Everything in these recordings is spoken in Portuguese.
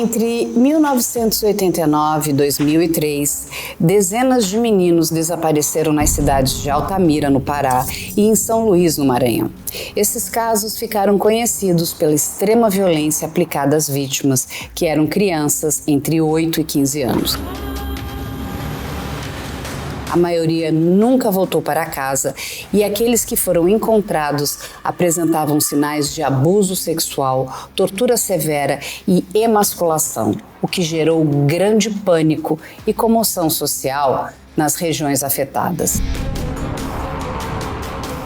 Entre 1989 e 2003, dezenas de meninos desapareceram nas cidades de Altamira, no Pará, e em São Luís, no Maranhão. Esses casos ficaram conhecidos pela extrema violência aplicada às vítimas, que eram crianças entre 8 e 15 anos. A maioria nunca voltou para casa e aqueles que foram encontrados apresentavam sinais de abuso sexual, tortura severa e emasculação, o que gerou grande pânico e comoção social nas regiões afetadas.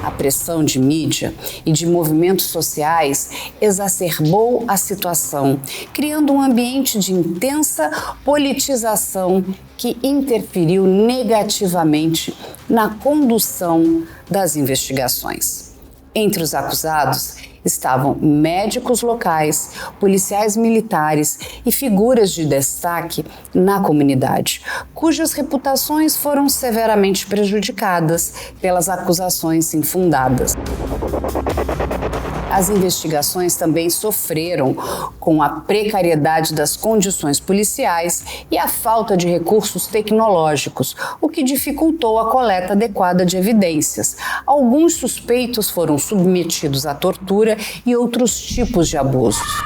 A pressão de mídia e de movimentos sociais exacerbou a situação, criando um ambiente de intensa politização que interferiu negativamente na condução das investigações. Entre os acusados estavam médicos locais, policiais militares e figuras de destaque na comunidade, cujas reputações foram severamente prejudicadas pelas acusações infundadas. As investigações também sofreram com a precariedade das condições policiais e a falta de recursos tecnológicos, o que dificultou a coleta adequada de evidências. Alguns suspeitos foram submetidos à tortura e outros tipos de abusos.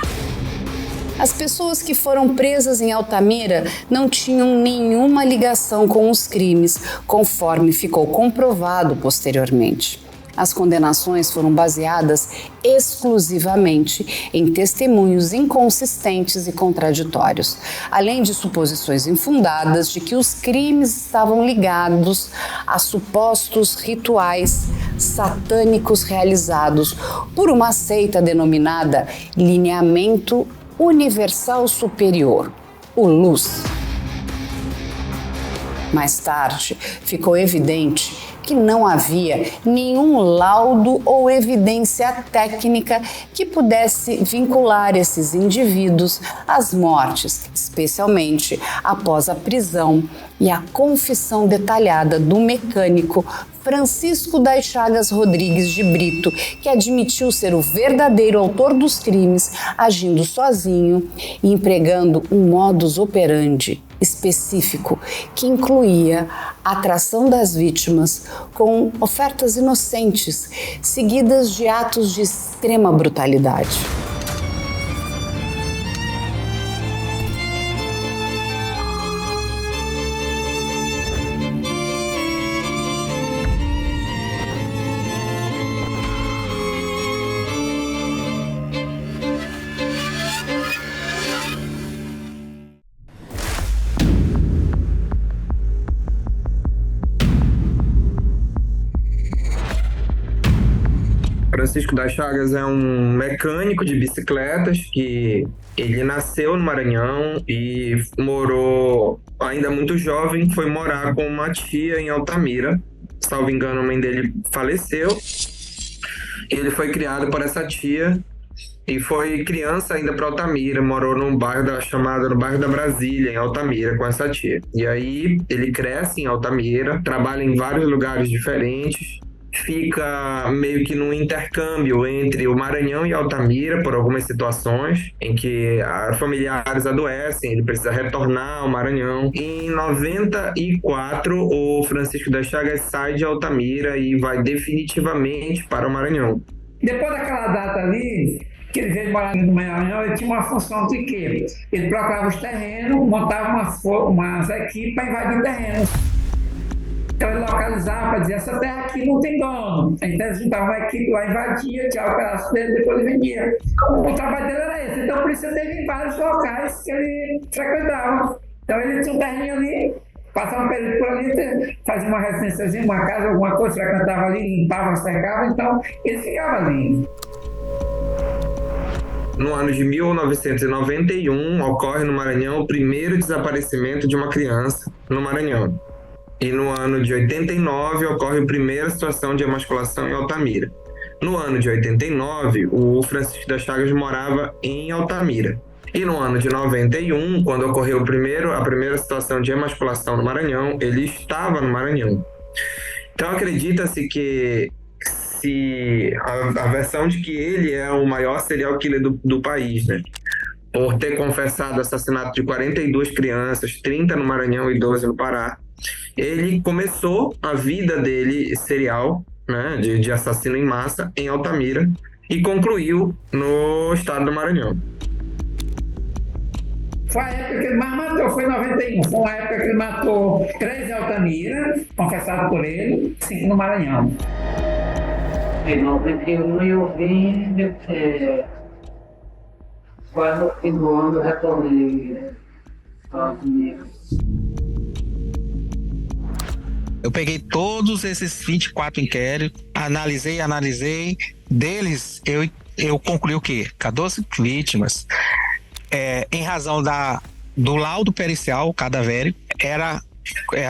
As pessoas que foram presas em Altamira não tinham nenhuma ligação com os crimes, conforme ficou comprovado posteriormente. As condenações foram baseadas exclusivamente em testemunhos inconsistentes e contraditórios, além de suposições infundadas de que os crimes estavam ligados a supostos rituais satânicos realizados por uma seita denominada Lineamento Universal Superior, o LUS. Mais tarde, ficou evidente que não havia nenhum laudo ou evidência técnica que pudesse vincular esses indivíduos às mortes, especialmente após a prisão e a confissão detalhada do mecânico Francisco das Chagas Rodrigues de Brito, que admitiu ser o verdadeiro autor dos crimes, agindo sozinho e empregando um modus operandi específico que incluía a atração das vítimas com ofertas inocentes, seguidas de atos de extrema brutalidade. Francisco das Chagas é um mecânico de bicicletas que ele nasceu no Maranhão e morou, ainda muito jovem, foi morar com uma tia em Altamira. Salvo engano, a mãe dele faleceu. Ele foi criado por essa tia e foi criança ainda para Altamira, morou num bairro no bairro da Brasília, em Altamira, com essa tia. E aí ele cresce em Altamira, trabalha em vários lugares diferentes, fica meio que num intercâmbio entre o Maranhão e Altamira por algumas situações em que familiares adoecem, ele precisa retornar ao Maranhão. Em 94, o Francisco das Chagas sai de Altamira e vai definitivamente para o Maranhão. Depois daquela data ali, que ele veio morar no Maranhão, ele tinha uma função de quê? Ele procurava os terrenos, montava umas equipes para invadir terrenos. Então ele localizava para dizer, essa terra aqui não tem dono. Então ele juntava uma equipe lá, invadia, tirava o pedaço dele, depois ele vendia. O trabalho dele era esse. Então por isso ele teve em vários locais que ele frequentava. Então ele tinha um terreno ali, passava um período por ali, fazia uma residênciazinha, uma casa, alguma coisa, frequentava ali, limpava, cercava, então ele ficava ali. No ano de 1991, ocorre no Maranhão o primeiro desaparecimento de uma criança no Maranhão. E no ano de 89 ocorre a primeira situação de emasculação em Altamira. No ano de 89, o Francisco das Chagas morava em Altamira. E no ano de 91, quando ocorreu a primeira situação de emasculação no Maranhão, ele estava no Maranhão. Então acredita-se que a versão de que ele é o maior serial killer do país, né? por ter confessado o assassinato de 42 crianças, 30 no Maranhão e 12 no Pará. Ele começou a vida dele serial, né, de assassino em massa, em Altamira, e concluiu no estado do Maranhão. Foi a época que ele mais matou, foi em 91. Foi a época que ele matou 3 em Altamira, confessado por ele, 5 no Maranhão. Em 91 eu vim, quase no fim do ano eu retornei aos Estados Unidos. Eu peguei todos esses 24 inquéritos, analisei. Deles, eu concluí o quê? 14 vítimas. Em razão do laudo pericial cadavérico, era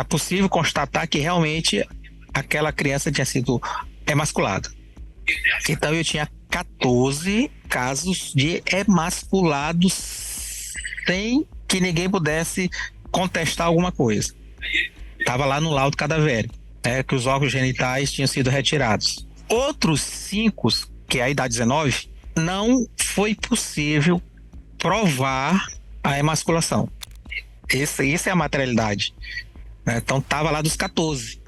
possível constatar que realmente aquela criança tinha sido emasculada. Então eu tinha 14 casos de emasculados sem que ninguém pudesse contestar alguma coisa. Estava lá no laudo cadavérico, que os órgãos genitais tinham sido retirados. Outros 5, que aí dá 19, não foi possível provar a emasculação. Essa é a materialidade. Então estava lá dos 14,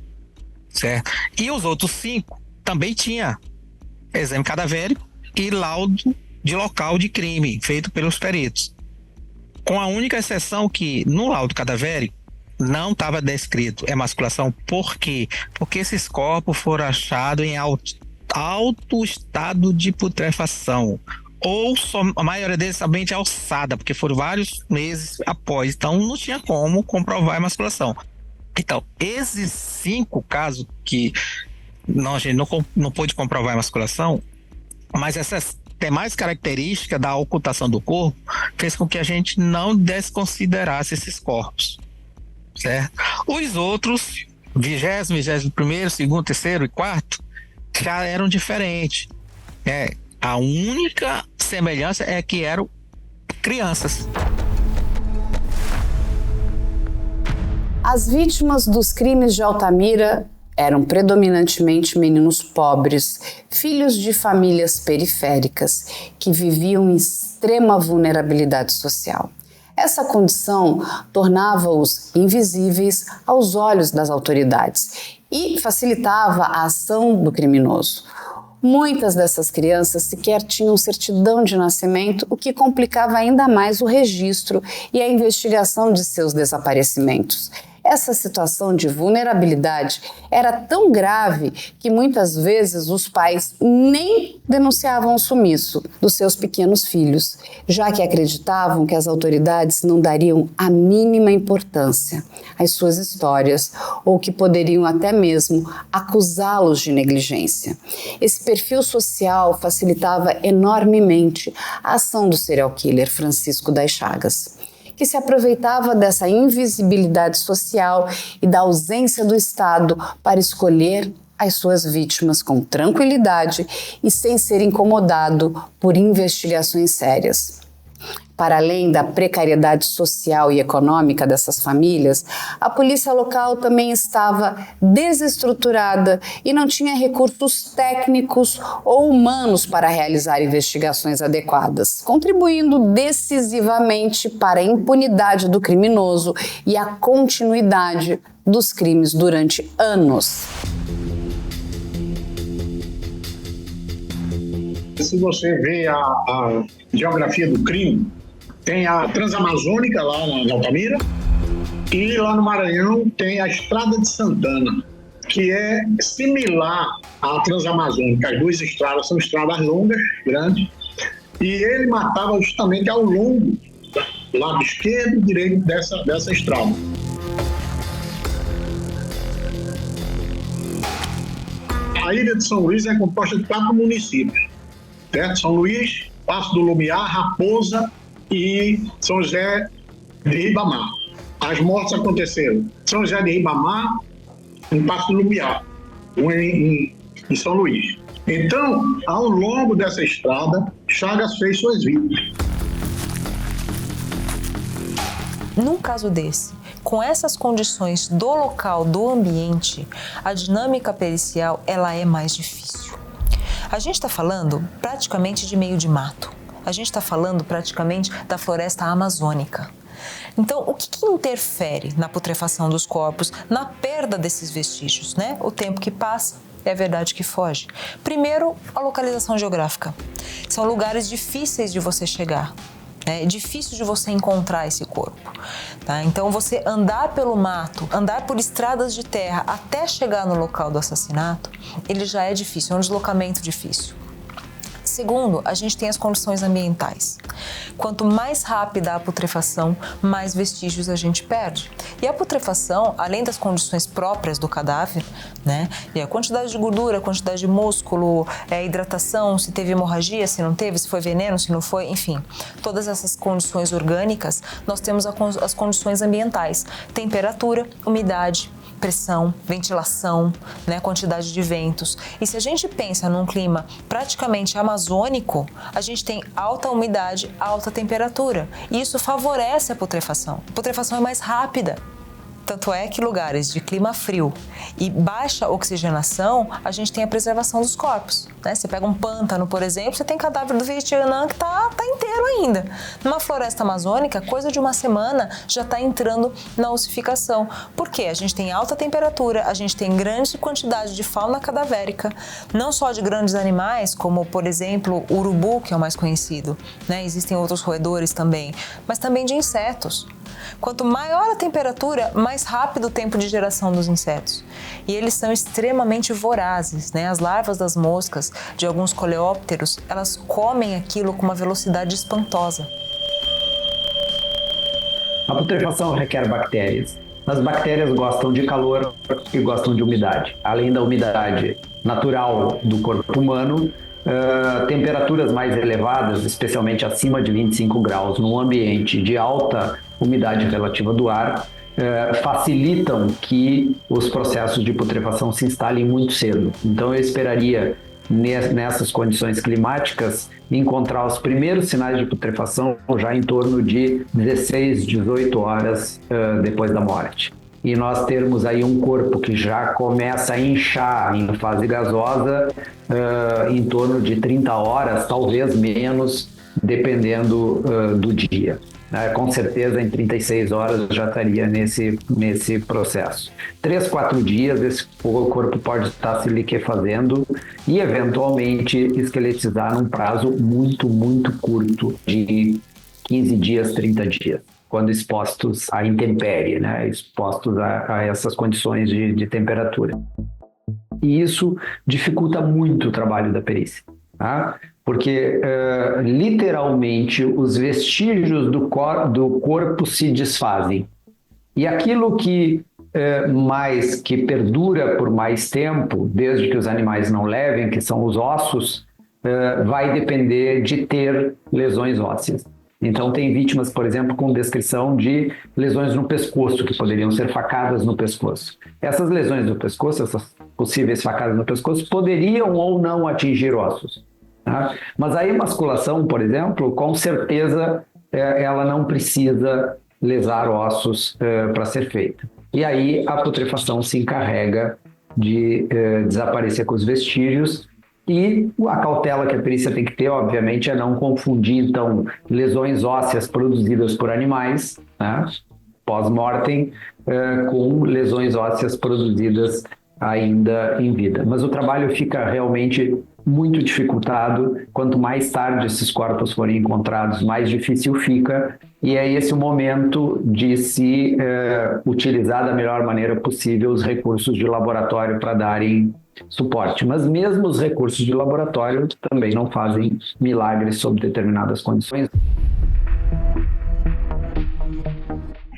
certo? E os outros 5 também tinha exame cadavérico e laudo de local de crime feito pelos peritos. Com a única exceção que no laudo cadavérico não estava descrito emasculação. Por quê? Porque esses corpos foram achados em alto estado de putrefação. Ou a maioria deles somente alçada, porque foram vários meses após. Então não tinha como comprovar a emasculação. Então, esses 5 casos que a gente não pôde comprovar a emasculação, mas essas demais características da ocultação do corpo fez com que a gente não desconsiderasse esses corpos. Certo? Os outros, 20º, 21º, 2º, 3º e 4º, já eram diferentes. A única semelhança é que eram crianças. As vítimas dos crimes de Altamira eram predominantemente meninos pobres, filhos de famílias periféricas, que viviam em extrema vulnerabilidade social. Essa condição tornava-os invisíveis aos olhos das autoridades e facilitava a ação do criminoso. Muitas dessas crianças sequer tinham certidão de nascimento, o que complicava ainda mais o registro e a investigação de seus desaparecimentos. Essa situação de vulnerabilidade era tão grave que muitas vezes os pais nem denunciavam o sumiço dos seus pequenos filhos, já que acreditavam que as autoridades não dariam a mínima importância às suas histórias ou que poderiam até mesmo acusá-los de negligência. Esse perfil social facilitava enormemente a ação do serial killer Francisco das Chagas, que se aproveitava dessa invisibilidade social e da ausência do Estado para escolher as suas vítimas com tranquilidade e sem ser incomodado por investigações sérias. Para além da precariedade social e econômica dessas famílias, a polícia local também estava desestruturada e não tinha recursos técnicos ou humanos para realizar investigações adequadas, contribuindo decisivamente para a impunidade do criminoso e a continuidade dos crimes durante anos. Se você vê a geografia do crime, tem a Transamazônica lá na Altamira e lá no Maranhão tem a Estrada de Santana, que é similar à Transamazônica. As duas estradas são estradas longas, grandes, e ele matava justamente ao longo, lado esquerdo e direito dessa estrada. A ilha de São Luís é composta de 4 municípios, certo? São Luís, Passo do Lumiar, Raposa e São José de Ribamar. As mortes aconteceram em São José de Ribamar, em Passo do Lumiar, em São Luís. Então, ao longo dessa estrada, Chagas fez suas vítimas. Num caso desse, com essas condições do local, do ambiente, a dinâmica pericial ela é mais difícil. A gente está falando praticamente de meio de mato. A gente está falando praticamente da floresta amazônica. Então, o que interfere na putrefação dos corpos, na perda desses vestígios, né? O tempo que passa é a verdade que foge. Primeiro, a localização geográfica. São lugares difíceis de você chegar. É difícil de você encontrar esse corpo, tá? Então, você andar pelo mato, andar por estradas de terra até chegar no local do assassinato, ele já é difícil, é um deslocamento difícil. Segundo, a gente tem as condições ambientais. Quanto mais rápida a putrefação, mais vestígios a gente perde. E a putrefação, além das condições próprias do cadáver, né? E a quantidade de gordura, a quantidade de músculo, a hidratação, se teve hemorragia, se não teve, se foi veneno, se não foi, enfim. Todas essas condições orgânicas, nós temos as condições ambientais. Temperatura, umidade, pressão, ventilação, né, quantidade de ventos. E se a gente pensa num clima praticamente amazônico, a gente tem alta umidade, alta temperatura. E isso favorece a putrefação. A putrefação é mais rápida. Tanto é que lugares de clima frio e baixa oxigenação, a gente tem a preservação dos corpos, né? Você pega um pântano, por exemplo, você tem cadáver do Vietnã que tá inteiro ainda. Numa floresta amazônica, coisa de uma semana já está entrando na ossificação. Por quê? A gente tem alta temperatura, a gente tem grande quantidade de fauna cadavérica, não só de grandes animais, como, por exemplo, o urubu, que é o mais conhecido, né? Existem outros roedores também, mas também de insetos. Quanto maior a temperatura, mais rápido o tempo de geração dos insetos. E eles são extremamente vorazes, né? As larvas das moscas, de alguns coleópteros, elas comem aquilo com uma velocidade espantosa. A putrefação requer bactérias. As bactérias gostam de calor e gostam de umidade. Além da umidade natural do corpo humano, temperaturas mais elevadas, especialmente acima de 25 graus, num ambiente de alta umidade relativa do ar, facilitam que os processos de putrefação se instalem muito cedo. Então, eu esperaria, nessas condições climáticas, encontrar os primeiros sinais de putrefação já em torno de 16, 18 horas depois da morte. E nós termos aí um corpo que já começa a inchar em fase gasosa em torno de 30 horas, talvez menos, dependendo do dia. Com certeza, em 36 horas já estaria nesse processo. 3, 4 dias, esse corpo pode estar se liquefazendo e, eventualmente, esqueletizar num prazo muito, muito curto, de 15 dias, 30 dias. Quando expostos à intempérie, né? Expostos a essas condições de temperatura. E isso dificulta muito o trabalho da perícia, tá? Porque, literalmente, os vestígios do corpo se desfazem. E aquilo que perdura por mais tempo, desde que os animais não levem, que são os ossos, vai depender de ter lesões ósseas. Então, tem vítimas, por exemplo, com descrição de lesões no pescoço, que poderiam ser facadas no pescoço. Essas lesões no pescoço, essas possíveis facadas no pescoço, poderiam ou não atingir ossos. Tá? Mas a emasculação, por exemplo, com certeza ela não precisa lesar ossos para ser feita. E aí a putrefação se encarrega de desaparecer com os vestígios. E a cautela que a perícia tem que ter, obviamente, é não confundir, então, lesões ósseas produzidas por animais, né, pós-mortem, com lesões ósseas produzidas ainda em vida. Mas o trabalho fica realmente muito dificultado. Quanto mais tarde esses corpos forem encontrados, mais difícil fica. E é esse o momento de se utilizar da melhor maneira possível os recursos de laboratório para darem suporte. Mas mesmo os recursos de laboratório também não fazem milagres sob determinadas condições.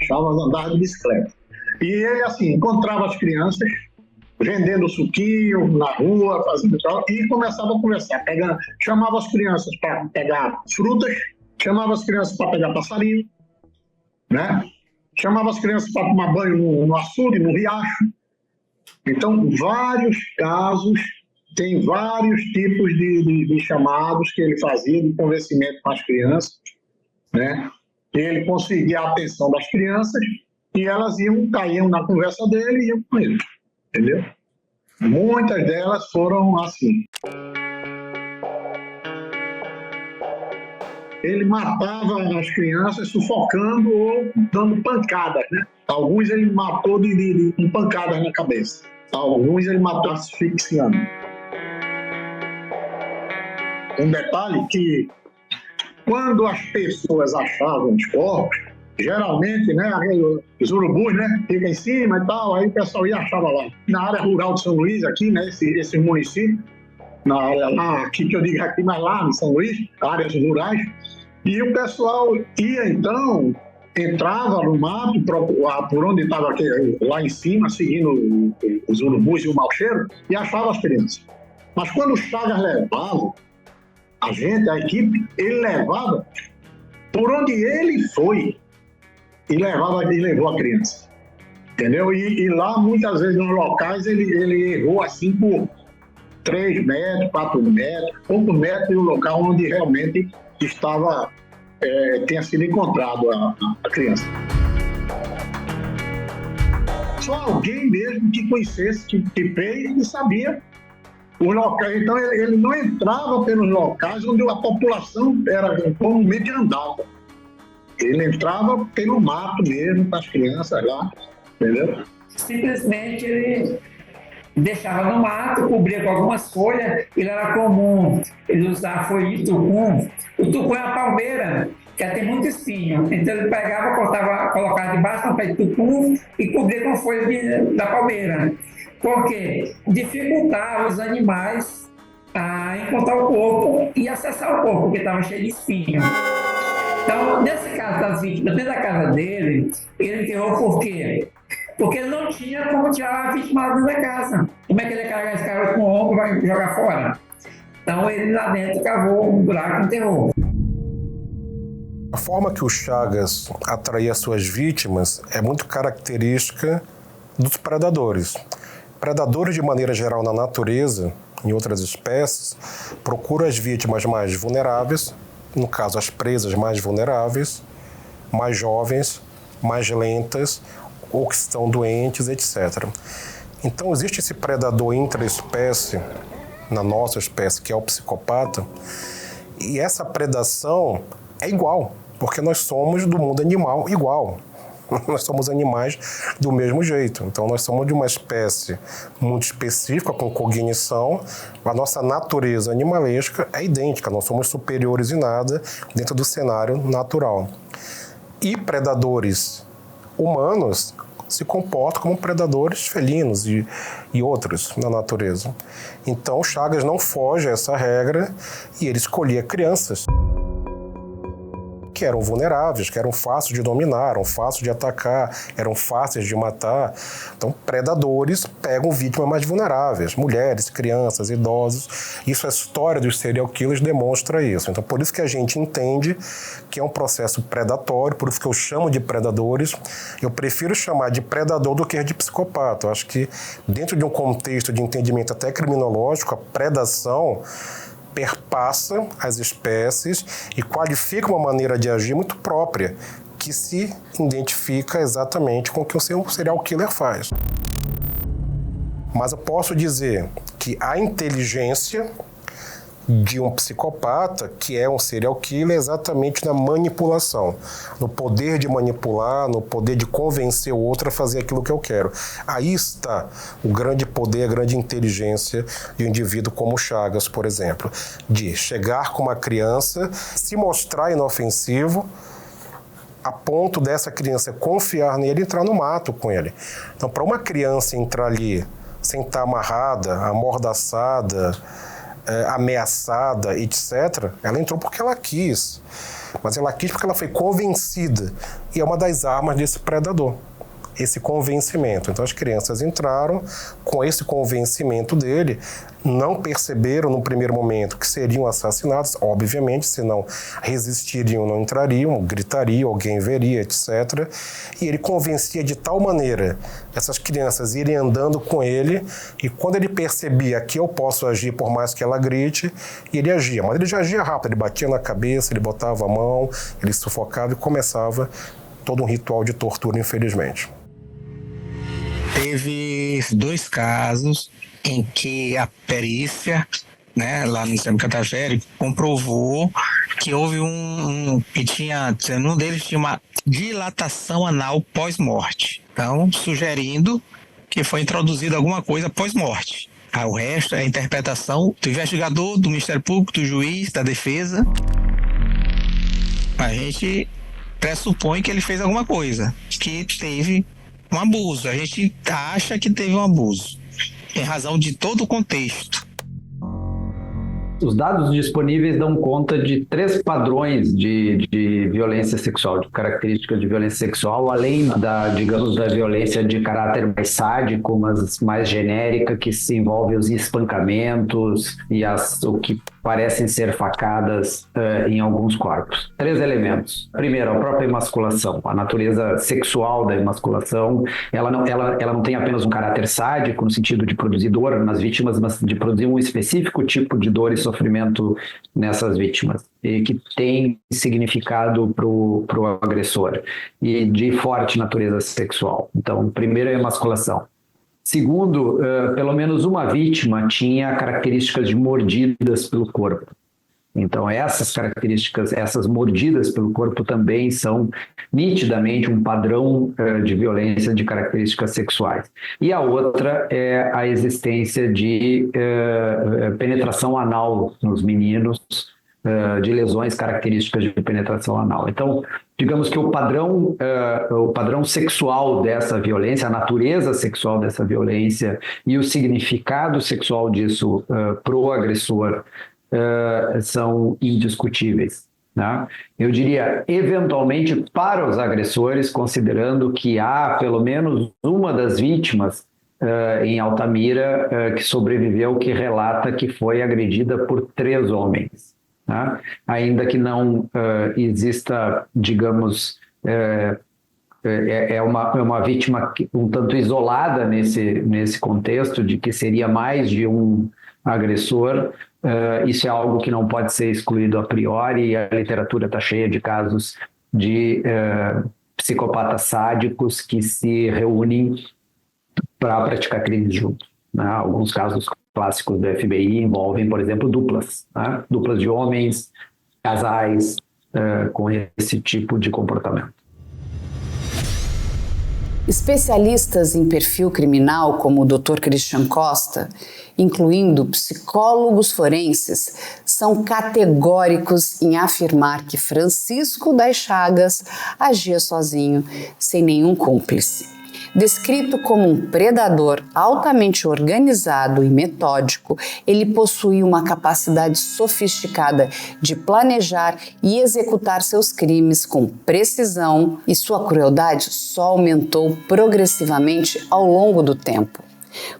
Chavas andava de bicicleta. E ele, assim, encontrava as crianças vendendo suquinho na rua, fazendo tal, e começava a conversar. Chamava as crianças para pegar frutas, chamava as crianças para pegar passarinho, né? Chamava as crianças para tomar banho no açude, no riacho. Então, vários casos, tem vários tipos de chamados que ele fazia de convencimento com as crianças, né? Ele conseguia a atenção das crianças e elas caíam na conversa dele e iam com ele, entendeu? Muitas delas foram assim. ele matava as crianças sufocando ou dando pancadas, né? Alguns ele matou com pancadas na cabeça. Alguns ele matou asfixiando. Um detalhe que, quando as pessoas achavam os corpos, geralmente, né, os urubus, né, ficam em cima e tal, aí o pessoal ia achava lá. Na área rural de São Luís, aqui, né, esse município, na área lá, aqui que eu digo aqui, mas lá em São Luís, áreas rurais, e o pessoal ia, então, entrava no mato, por onde estava lá em cima, seguindo os urubus e o mau cheiro, e achava as crianças. Mas quando o Chagas levava, a equipe, ele levava por onde ele foi e levou a criança. Entendeu? E lá, muitas vezes, nos locais, ele errou assim por 3 metros, 4 metros, poucos metros do local onde realmente tenha sido encontrado a criança. Só alguém mesmo que conhecesse, que fez e sabia os locais. Então, ele não entrava pelos locais onde a população comumente andava. Ele entrava pelo mato mesmo, com as crianças lá, entendeu? Simplesmente ele deixava no mato, cobria com algumas folhas. Ele era comum, ele usava folha de tucum. O tucum é uma palmeira, que tem muito espinho. Então ele pegava, colocava debaixo do pé de tucum e cobria com folha da palmeira. Por quê? Dificultava os animais a encontrar o corpo e acessar o corpo, porque estava cheio de espinho. Então, nesse caso das vítimas, dentro da casa dele, ele enterrou por quê? Porque ele não tinha como tirar a vítima lá dentro da casa. Como é que ele ia carregar esse cara com o ombro e vai jogar fora? Então, ele lá dentro cavou um buraco e enterrou. A forma que o Chagas atraía suas vítimas é muito característica dos predadores. Predadores, de maneira geral, na natureza, em outras espécies, procuram as vítimas mais vulneráveis, no caso, as presas mais vulneráveis, mais jovens, mais lentas, ou que estão doentes, etc. Então, existe esse predador intraespécie, na nossa espécie, que é o psicopata, e essa predação é igual, porque nós somos do mundo animal igual. Nós somos animais do mesmo jeito. Então, nós somos de uma espécie muito específica, com cognição. A nossa natureza animalesca é idêntica. Não somos superiores em nada dentro do cenário natural. E predadores humanos se comportam como predadores felinos e outros na natureza. Então, Chagas não foge a essa regra e ele escolhia crianças que eram vulneráveis, que eram fáceis de dominar, eram fáceis de atacar, eram fáceis de matar. Então, predadores pegam vítimas mais vulneráveis, mulheres, crianças, idosos. Isso, a história dos serial killers demonstra isso. Então, por isso que a gente entende que é um processo predatório, por isso que eu chamo de predadores. Eu prefiro chamar de predador do que de psicopata. Eu acho que, dentro de um contexto de entendimento até criminológico, a predação perpassa as espécies e qualifica uma maneira de agir muito própria, que se identifica exatamente com o que o serial killer faz. Mas eu posso dizer que a inteligência de um psicopata, que é um serial killer, é exatamente na manipulação, no poder de manipular, no poder de convencer o outro a fazer aquilo que eu quero. Aí está o grande poder, a grande inteligência de um indivíduo como Chagas, por exemplo, de chegar com uma criança, se mostrar inofensivo, a ponto dessa criança confiar nele e entrar no mato com ele. Então, para uma criança entrar ali sem estar amarrada, amordaçada, ameaçada, etc., ela entrou porque ela quis. Mas ela quis porque ela foi convencida. E é uma das armas desse predador, esse convencimento. Então as crianças entraram com esse convencimento dele, não perceberam no primeiro momento que seriam assassinados, obviamente, senão resistiriam, não entrariam, gritariam, alguém veria, etc. E ele convencia de tal maneira essas crianças irem andando com ele, e quando ele percebia que eu posso agir por mais que ela grite, ele agia. Mas ele já agia rápido, ele batia na cabeça, ele botava a mão, ele sufocava e começava todo um ritual de tortura, infelizmente. Teve 2 casos em que a perícia, né, lá no Exame Cadavério, comprovou que houve um deles tinha uma dilatação anal pós-morte. Então, sugerindo que foi introduzido alguma coisa pós-morte. O resto é a interpretação do investigador, do Ministério Público, do juiz, da defesa. A gente pressupõe que ele fez alguma coisa, que teve um abuso. A gente acha que teve um abuso, em razão de todo o contexto. Os dados disponíveis dão conta de 3 padrões de violência sexual, de características de violência sexual, além da violência de caráter mais sádico, mas mais genérica, que se envolve os espancamentos e o que parecem ser facadas em alguns corpos. 3 elementos. Primeiro, a própria emasculação. A natureza sexual da emasculação, ela não tem apenas um caráter sádico, no sentido de produzir dor nas vítimas, mas de produzir um específico tipo de dor e sofrimento nessas vítimas, e que tem significado para o agressor, e de forte natureza sexual. Então, primeiro é a emasculação. Segundo, pelo menos uma vítima tinha características de mordidas pelo corpo. Então, essas características, essas mordidas pelo corpo também são nitidamente um padrão de violência de características sexuais. E a outra é a existência de penetração anal nos meninos, de lesões características de penetração anal. Então, digamos que o padrão sexual dessa violência, a natureza sexual dessa violência e o significado sexual disso pro agressor são indiscutíveis, né? Eu diria, eventualmente, para os agressores, considerando que há pelo menos uma das vítimas em Altamira que sobreviveu, que relata que foi agredida por 3 homens. Né? Ainda que não exista, digamos, é uma vítima um tanto isolada nesse contexto de que seria mais de um agressor. Isso é algo que não pode ser excluído a priori, e a literatura está cheia de casos de psicopatas sádicos que se reúnem para praticar crimes juntos, né? Alguns casos clássicos do FBI envolvem, por exemplo, duplas, né? Duplas de homens, casais com esse tipo de comportamento. Especialistas em perfil criminal, como o Dr. Christian Costa, incluindo psicólogos forenses, são categóricos em afirmar que Francisco das Chagas agia sozinho, sem nenhum cúmplice. Descrito como um predador altamente organizado e metódico, ele possuía uma capacidade sofisticada de planejar e executar seus crimes com precisão, e sua crueldade só aumentou progressivamente ao longo do tempo,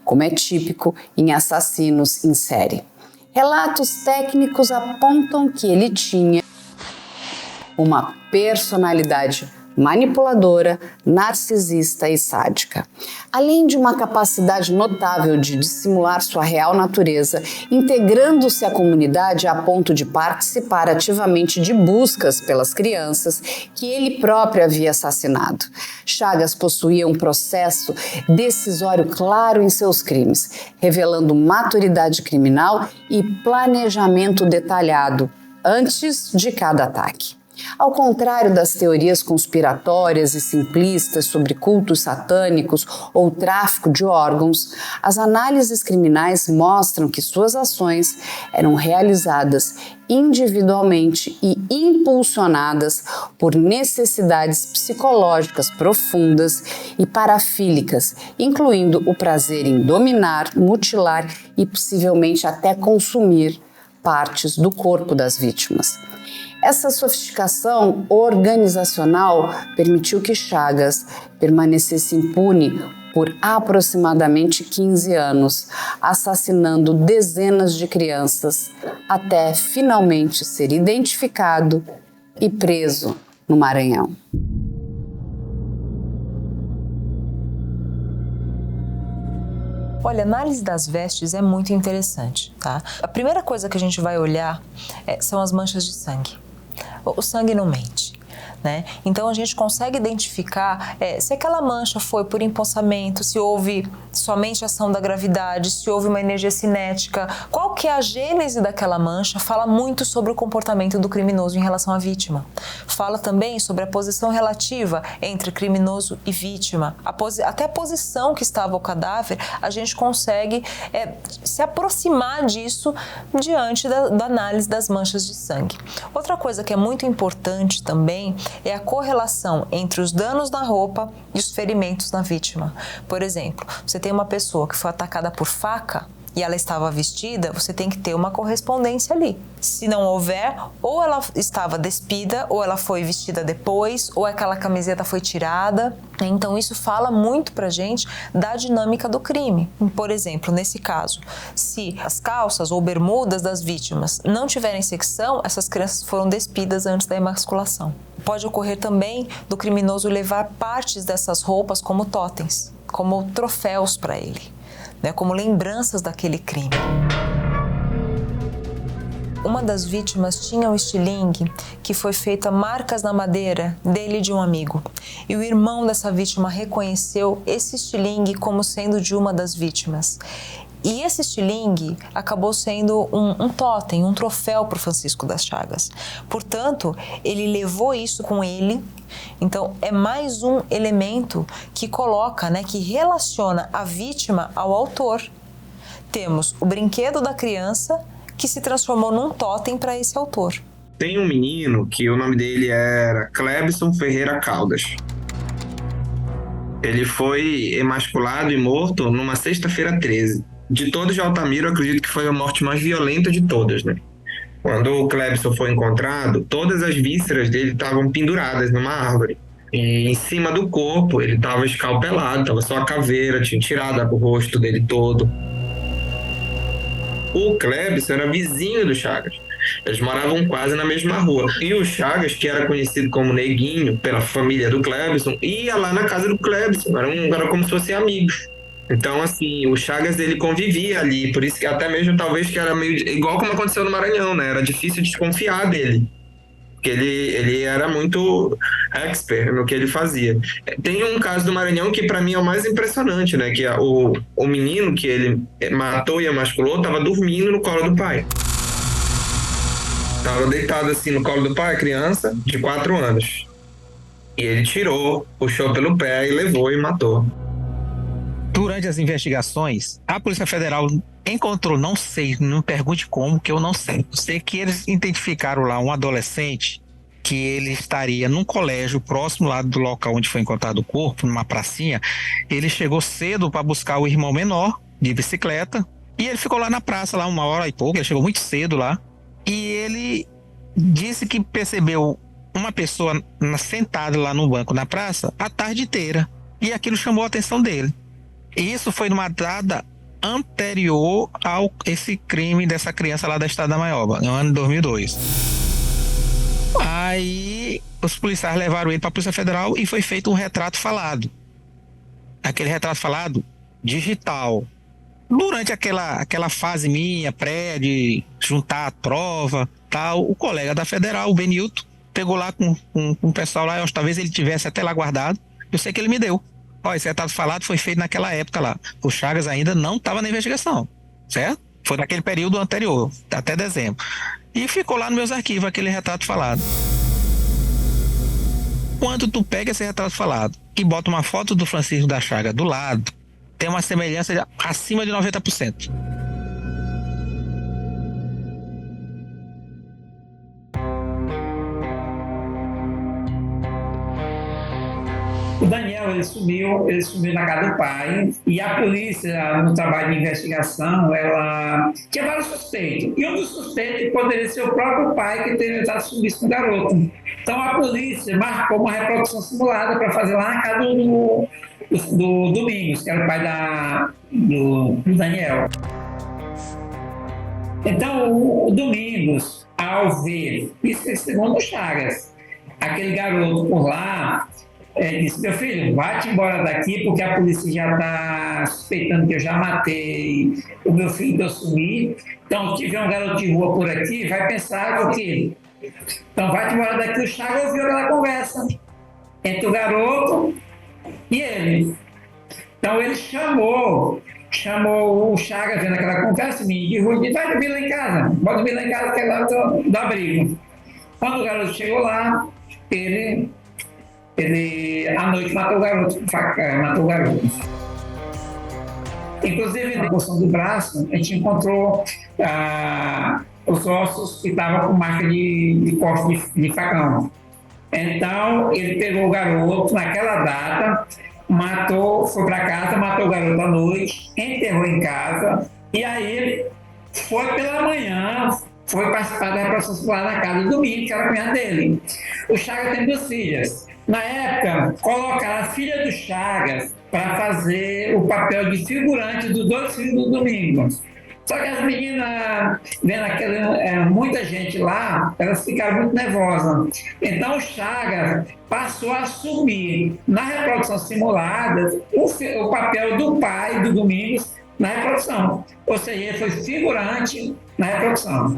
como é típico em assassinos em série. Relatos técnicos apontam que ele tinha uma personalidade manipuladora, narcisista e sádica. Além de uma capacidade notável de dissimular sua real natureza, integrando-se à comunidade a ponto de participar ativamente de buscas pelas crianças que ele próprio havia assassinado. Chagas possuía um processo decisório claro em seus crimes, revelando maturidade criminal e planejamento detalhado antes de cada ataque. Ao contrário das teorias conspiratórias e simplistas sobre cultos satânicos ou tráfico de órgãos, as análises criminais mostram que suas ações eram realizadas individualmente e impulsionadas por necessidades psicológicas profundas e parafílicas, incluindo o prazer em dominar, mutilar e possivelmente até consumir partes do corpo das vítimas. Essa sofisticação organizacional permitiu que Chagas permanecesse impune por aproximadamente 15 anos, assassinando dezenas de crianças, até finalmente ser identificado e preso no Maranhão. Olha, a análise das vestes é muito interessante, tá? A primeira coisa que a gente vai olhar são as manchas de sangue. O sangue não mente. né? Então a gente consegue identificar se aquela mancha foi por empossamento, se houve somente ação da gravidade, se houve uma energia cinética, qual que é a gênese daquela mancha, fala muito sobre o comportamento do criminoso em relação à vítima. Fala também sobre a posição relativa entre criminoso e vítima, até a posição que estava o cadáver, a gente consegue se aproximar disso diante da análise das manchas de sangue. Outra coisa que é muito importante também é a correlação entre os danos na roupa e os ferimentos na vítima. Por exemplo, você tem uma pessoa que foi atacada por faca e ela estava vestida, você tem que ter uma correspondência ali. Se não houver, ou ela estava despida, ou ela foi vestida depois, ou aquela camiseta foi tirada. Então isso fala muito pra gente da dinâmica do crime. Por exemplo, nesse caso, se as calças ou bermudas das vítimas não tiverem secção, essas crianças foram despidas antes da emasculação. Pode ocorrer também do criminoso levar partes dessas roupas como totens, como troféus para ele, né, como lembranças daquele crime. Uma das vítimas tinha um estilingue que foi feito a marcas na madeira dele e de um amigo. E o irmão dessa vítima reconheceu esse estilingue como sendo de uma das vítimas. E esse estilingue acabou sendo um totem, um troféu para o Francisco das Chagas. Portanto, ele levou isso com ele. Então, é mais um elemento que coloca, né, que relaciona a vítima ao autor. Temos o brinquedo da criança que se transformou num totem para esse autor. Tem um menino que o nome dele era Clebson Ferreira Caldas. Ele foi emasculado e morto numa sexta-feira 13. De todos de Altamira, eu acredito que foi a morte mais violenta de todas, né? Quando o Clebson foi encontrado, todas as vísceras dele estavam penduradas numa árvore. E em cima do corpo, ele estava escalpelado, estava só a caveira, tinha tirado o rosto dele todo. O Clebson era vizinho do Chagas. Eles moravam quase na mesma rua. E o Chagas, que era conhecido como Neguinho pela família do Clebson, ia lá na casa do Clebson. Era como se fossem amigos. Então, assim, o Chagas, ele convivia ali, por isso que até mesmo talvez que era meio igual como aconteceu no Maranhão, né? Era difícil desconfiar dele, porque ele era muito expert no que ele fazia. Tem um caso do Maranhão que para mim é o mais impressionante, né? Que o menino que ele matou e emasculou estava dormindo no colo do pai. Estava deitado assim no colo do pai, criança de 4 anos. E ele tirou, puxou pelo pé e levou e matou. Durante as investigações, a Polícia Federal encontrou, não sei, não me pergunte como, que eu não sei. Eu sei que eles identificaram lá um adolescente que ele estaria num colégio próximo lá do local onde foi encontrado o corpo, numa pracinha. Ele chegou cedo para buscar o irmão menor de bicicleta e ele ficou lá na praça, lá 1h e pouco, ele chegou muito cedo lá. E ele disse que percebeu uma pessoa sentada lá no banco na praça a tarde inteira e aquilo chamou a atenção dele. Isso foi numa data anterior ao esse crime dessa criança lá da Estrada da Maioba, no ano de 2002. Aí os policiais levaram ele para a Polícia Federal e foi feito um retrato falado. Aquele retrato falado digital. Durante aquela fase minha, pré de juntar a prova, tal, o colega da Federal, o Benilton, pegou lá com o pessoal lá, talvez ele tivesse até lá guardado. Eu sei que ele me deu. Ó, esse retrato falado foi feito naquela época lá. O Chagas ainda não estava na investigação, certo? Foi naquele período anterior, até dezembro. E ficou lá nos meus arquivos aquele retrato falado. Quando tu pega esse retrato falado e bota uma foto do Francisco da Chaga do lado, tem uma semelhança acima de 90%. O Daniel, ele sumiu na casa do pai e a polícia, no trabalho de investigação, ela tinha vários suspeitos. E um dos suspeitos poderia ser o próprio pai que teria tentado sumir com o garoto. Então a polícia marcou uma reprodução simulada para fazer lá na casa do Domingos, que era o pai do Daniel. Então o Domingos, ao ver, isso é segundo o Chagas, aquele garoto por lá, disse: meu filho, vai-te embora daqui porque a polícia já está suspeitando que eu já matei o meu filho que eu sumi. Então, se tiver um garoto de rua por aqui, vai pensar que Então vai-te embora daqui. O Chagas ouviu aquela conversa entre o garoto e ele. Então ele chamou o Chagas vendo aquela conversa, me Rui, vai dormir lá em casa, pode dormir lá em casa que é lá do abrigo. Quando o garoto chegou lá, ele à noite matou o garoto. Inclusive, na porção do braço, a gente encontrou os ossos que estavam com marca de corte de facão. Então, ele pegou o garoto naquela data, foi para casa, matou o garoto à noite, enterrou em casa, e aí foi pela manhã, foi participar da reprodução lá na casa do Domingo, que era a cunhada dele. O Chagas tem 2 filhas. Na época, colocaram a filha do Chagas para fazer o papel de figurante dos 2 filhos do Domingo. Só que as meninas, vendo muita gente lá, elas ficaram muito nervosas. Então o Chagas passou a assumir, na reprodução simulada, o papel do pai do Domingos na reprodução. Ou seja, ele foi figurante na reprodução.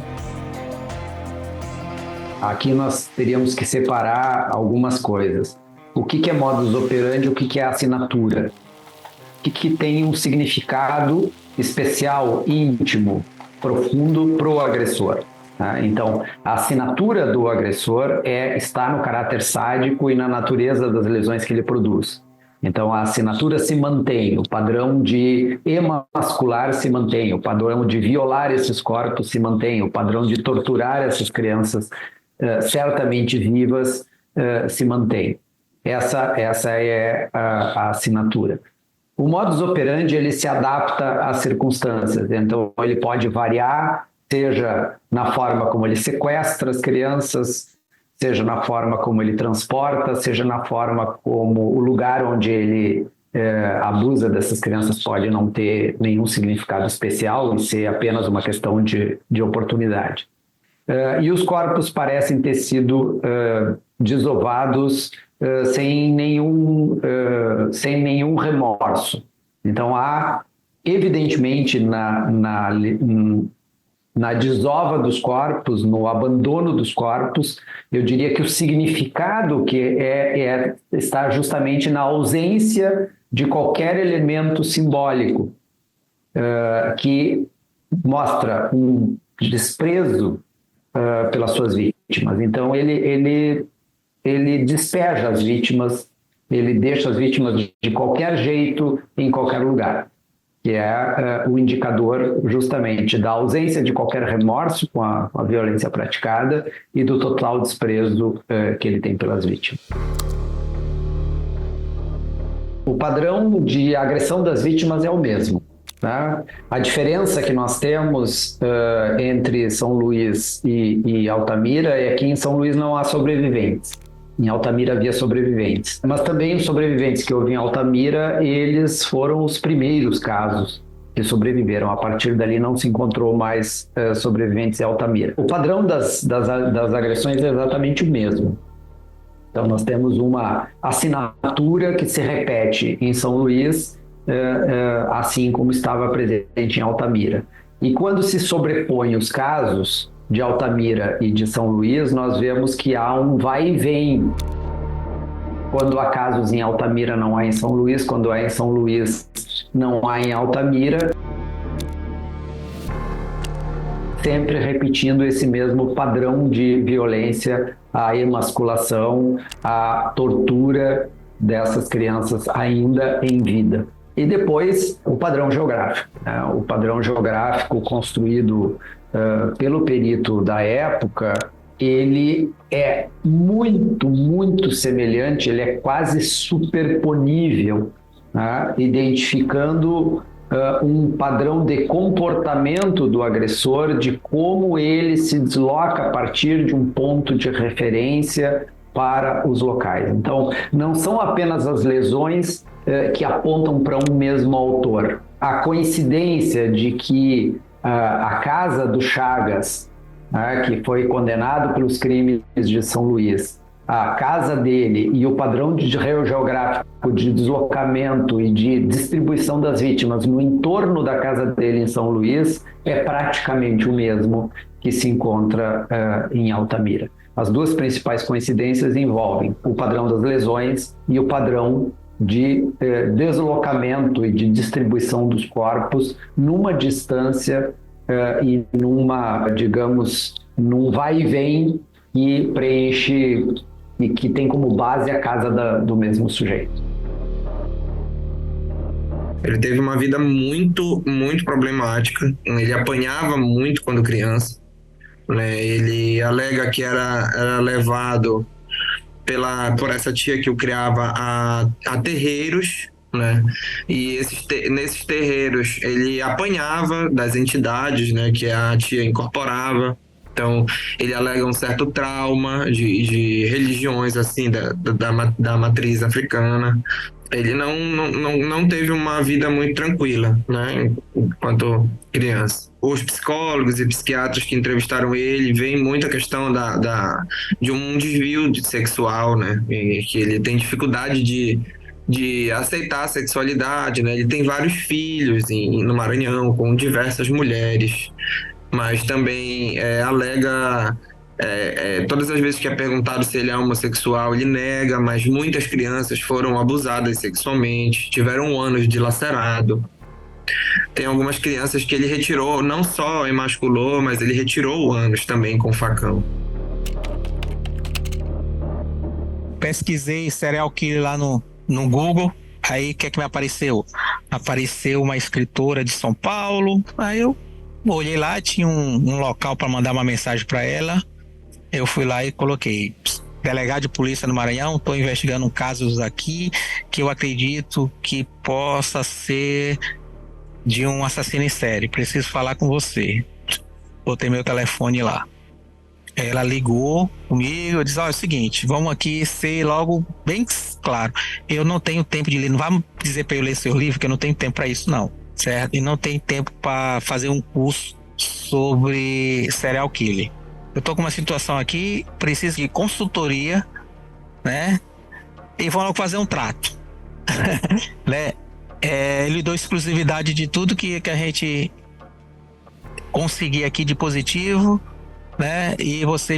Aqui nós teríamos que separar algumas coisas. O que é modus operandi e o que é assinatura? O que tem um significado especial, íntimo, profundo para o agressor? Tá? Então, a assinatura do agressor está no caráter sádico e na natureza das lesões que ele produz. Então, a assinatura se mantém, o padrão de emascular se mantém, o padrão de violar esses corpos se mantém, o padrão de torturar essas crianças certamente vivas se mantém. Essa é a assinatura. O modus operandi ele se adapta às circunstâncias, então ele pode variar, seja na forma como ele sequestra as crianças, seja na forma como ele transporta, seja na forma como o lugar onde ele abusa dessas crianças pode não ter nenhum significado especial e ser apenas uma questão de oportunidade. E os corpos parecem ter sido desovados sem nenhum remorso. Então há, evidentemente, na desova dos corpos, no abandono dos corpos, eu diria que o significado está justamente na ausência de qualquer elemento simbólico que mostra um desprezo pelas suas vítimas. Então ele despeja as vítimas, ele deixa as vítimas de qualquer jeito, em qualquer lugar, que é o indicador justamente da ausência de qualquer remorso com a violência praticada e do total desprezo que ele tem pelas vítimas. O padrão de agressão das vítimas é o mesmo. Tá? A diferença que nós temos entre São Luís e Altamira é que em São Luís não há sobreviventes. Em Altamira havia sobreviventes. Mas também os sobreviventes que houve em Altamira, eles foram os primeiros casos que sobreviveram. A partir dali não se encontrou mais sobreviventes em Altamira. O padrão das agressões é exatamente o mesmo. Então nós temos uma assinatura que se repete em São Luís, assim como estava presente em Altamira. E quando se sobrepõem os casos de Altamira e de São Luís, nós vemos que há um vai e vem. Quando há casos em Altamira, não há em São Luís. Quando há em São Luís, não há em Altamira. Sempre repetindo esse mesmo padrão de violência, a emasculação, a tortura dessas crianças ainda em vida. E depois, o padrão geográfico. Né? O padrão geográfico construído pelo perito da época, ele é muito, muito semelhante, ele é quase superponível, né? Identificando um padrão de comportamento do agressor, de como ele se desloca a partir de um ponto de referência para os locais. Então, não são apenas as lesões que apontam para um mesmo autor. A coincidência de que a casa do Chagas, que foi condenado pelos crimes de São Luís, a casa dele e o padrão geográfico de deslocamento e de distribuição das vítimas no entorno da casa dele em São Luís é praticamente o mesmo que se encontra em Altamira. As duas principais coincidências envolvem o padrão das lesões e o padrão de deslocamento e de distribuição dos corpos numa distância e numa, digamos, num vai e vem que preenche e que tem como base a casa do mesmo sujeito. Ele teve uma vida muito, muito problemática. Ele apanhava muito quando criança, né? Ele alega que era levado por essa tia que o criava a terreiros, né? E nesses terreiros ele apanhava das entidades, né, que a tia incorporava. Então ele alega um certo trauma de religiões assim da matriz africana. Ele não teve uma vida muito tranquila, né, enquanto criança. Os psicólogos e psiquiatras que entrevistaram ele veem muito a questão de um desvio sexual, né, e que ele tem dificuldade de aceitar a sexualidade, né. Ele tem vários filhos no Maranhão com diversas mulheres, mas também alega... todas as vezes que é perguntado se ele é homossexual, ele nega, mas muitas crianças foram abusadas sexualmente, tiveram anos dilacerado. Tem algumas crianças que ele retirou, não só emasculou, mas ele retirou o ânus também com facão. Pesquisei serial killer lá no Google, aí o que é que me apareceu? Apareceu uma escritora de São Paulo, aí eu olhei lá, tinha um local para mandar uma mensagem para ela. Eu fui lá e coloquei: delegado de polícia no Maranhão, estou investigando casos aqui que eu acredito que possa ser de um assassino em série. Preciso falar com você. Botei meu telefone lá. Ela ligou comigo, eu disse: olha, é o seguinte, vamos aqui ser logo bem claro. Eu não tenho tempo de ler, não vai dizer para eu ler seu livro, que eu não tenho tempo para isso, não. Certo? E não tenho tempo para fazer um curso sobre serial killer. Eu tô com uma situação aqui, preciso de consultoria, né? E vão logo fazer um trato. Né? Ele deu exclusividade de tudo que a gente conseguir aqui de positivo, né? E você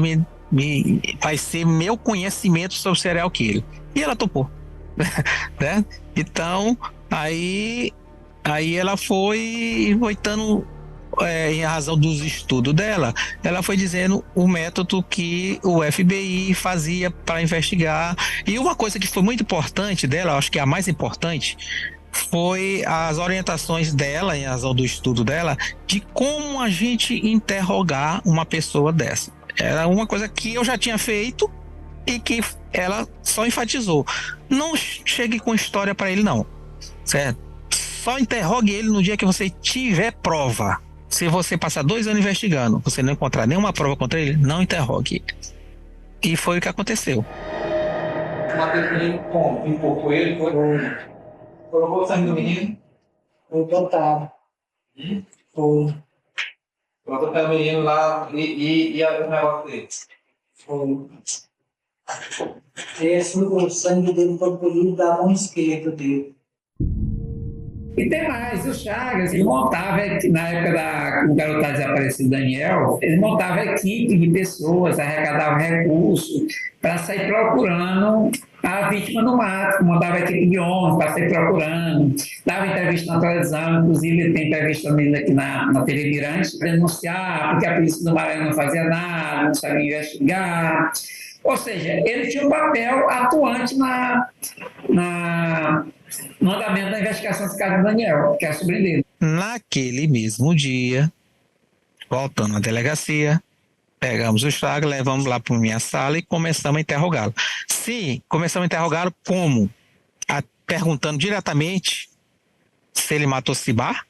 vai ser meu conhecimento sobre serial killer. E ela topou. Né? Então, aí ela foi estando... em razão dos estudos dela, ela foi dizendo o método que o FBI fazia para investigar. E uma coisa que foi muito importante dela, acho que a mais importante, foi as orientações dela, em razão do estudo dela, de como a gente interrogar uma pessoa dessa. Era uma coisa que eu já tinha feito e que ela só enfatizou: não chegue com história para ele, não, certo? Só interrogue ele no dia que você tiver prova. Se você passar 2 anos investigando, você não encontrar nenhuma prova contra ele, não interrogue. E foi o que aconteceu. Matei o menino como? Empurrou ele, colocou o sangue do menino? Foi plantado. Foi. Colocou o menino lá e o negócio dele? Foi. Esse o sangue dele foi colhido da mão esquerda dele. E tem mais, o Chagas, ele montava, na época do garotado desaparecido Daniel, ele montava equipe de pessoas, arrecadava recursos para sair procurando a vítima do mato, montava equipe de homens para sair procurando, dava entrevista na televisão, inclusive ele tem entrevista dele aqui na TV Mirante, para denunciar porque a polícia do Maranhão não fazia nada, não sabia investigar. Ou seja, ele tinha um papel atuante no andamento da investigação desse caso do Daniel, que é a sobrinha dele. Naquele mesmo dia, voltando à delegacia, pegamos o Chagas, levamos lá para minha sala e começamos a interrogá-lo. Sim, começamos a interrogá-lo como? Perguntando diretamente se ele matou Cibar,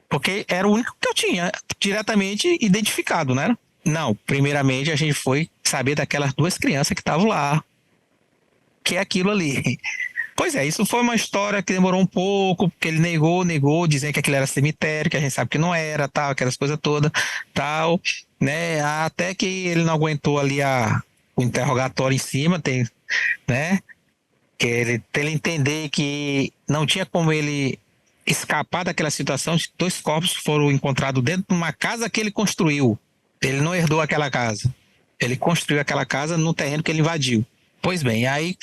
porque era o único que eu tinha diretamente identificado, né? Não, primeiramente a gente foi saber daquelas 2 crianças que estavam lá, que é aquilo ali. Pois é, isso foi uma história que demorou um pouco, porque ele negou, dizendo que aquilo era cemitério, que a gente sabe que não era, tal, aquelas coisas todas, tal, né? Até que ele não aguentou ali o interrogatório em cima, né? Que ele entender que não tinha como ele escapar daquela situação de 2 corpos foram encontrados dentro de uma casa que ele construiu. Ele não herdou aquela casa. Ele construiu aquela casa no terreno que ele invadiu. Pois bem, aí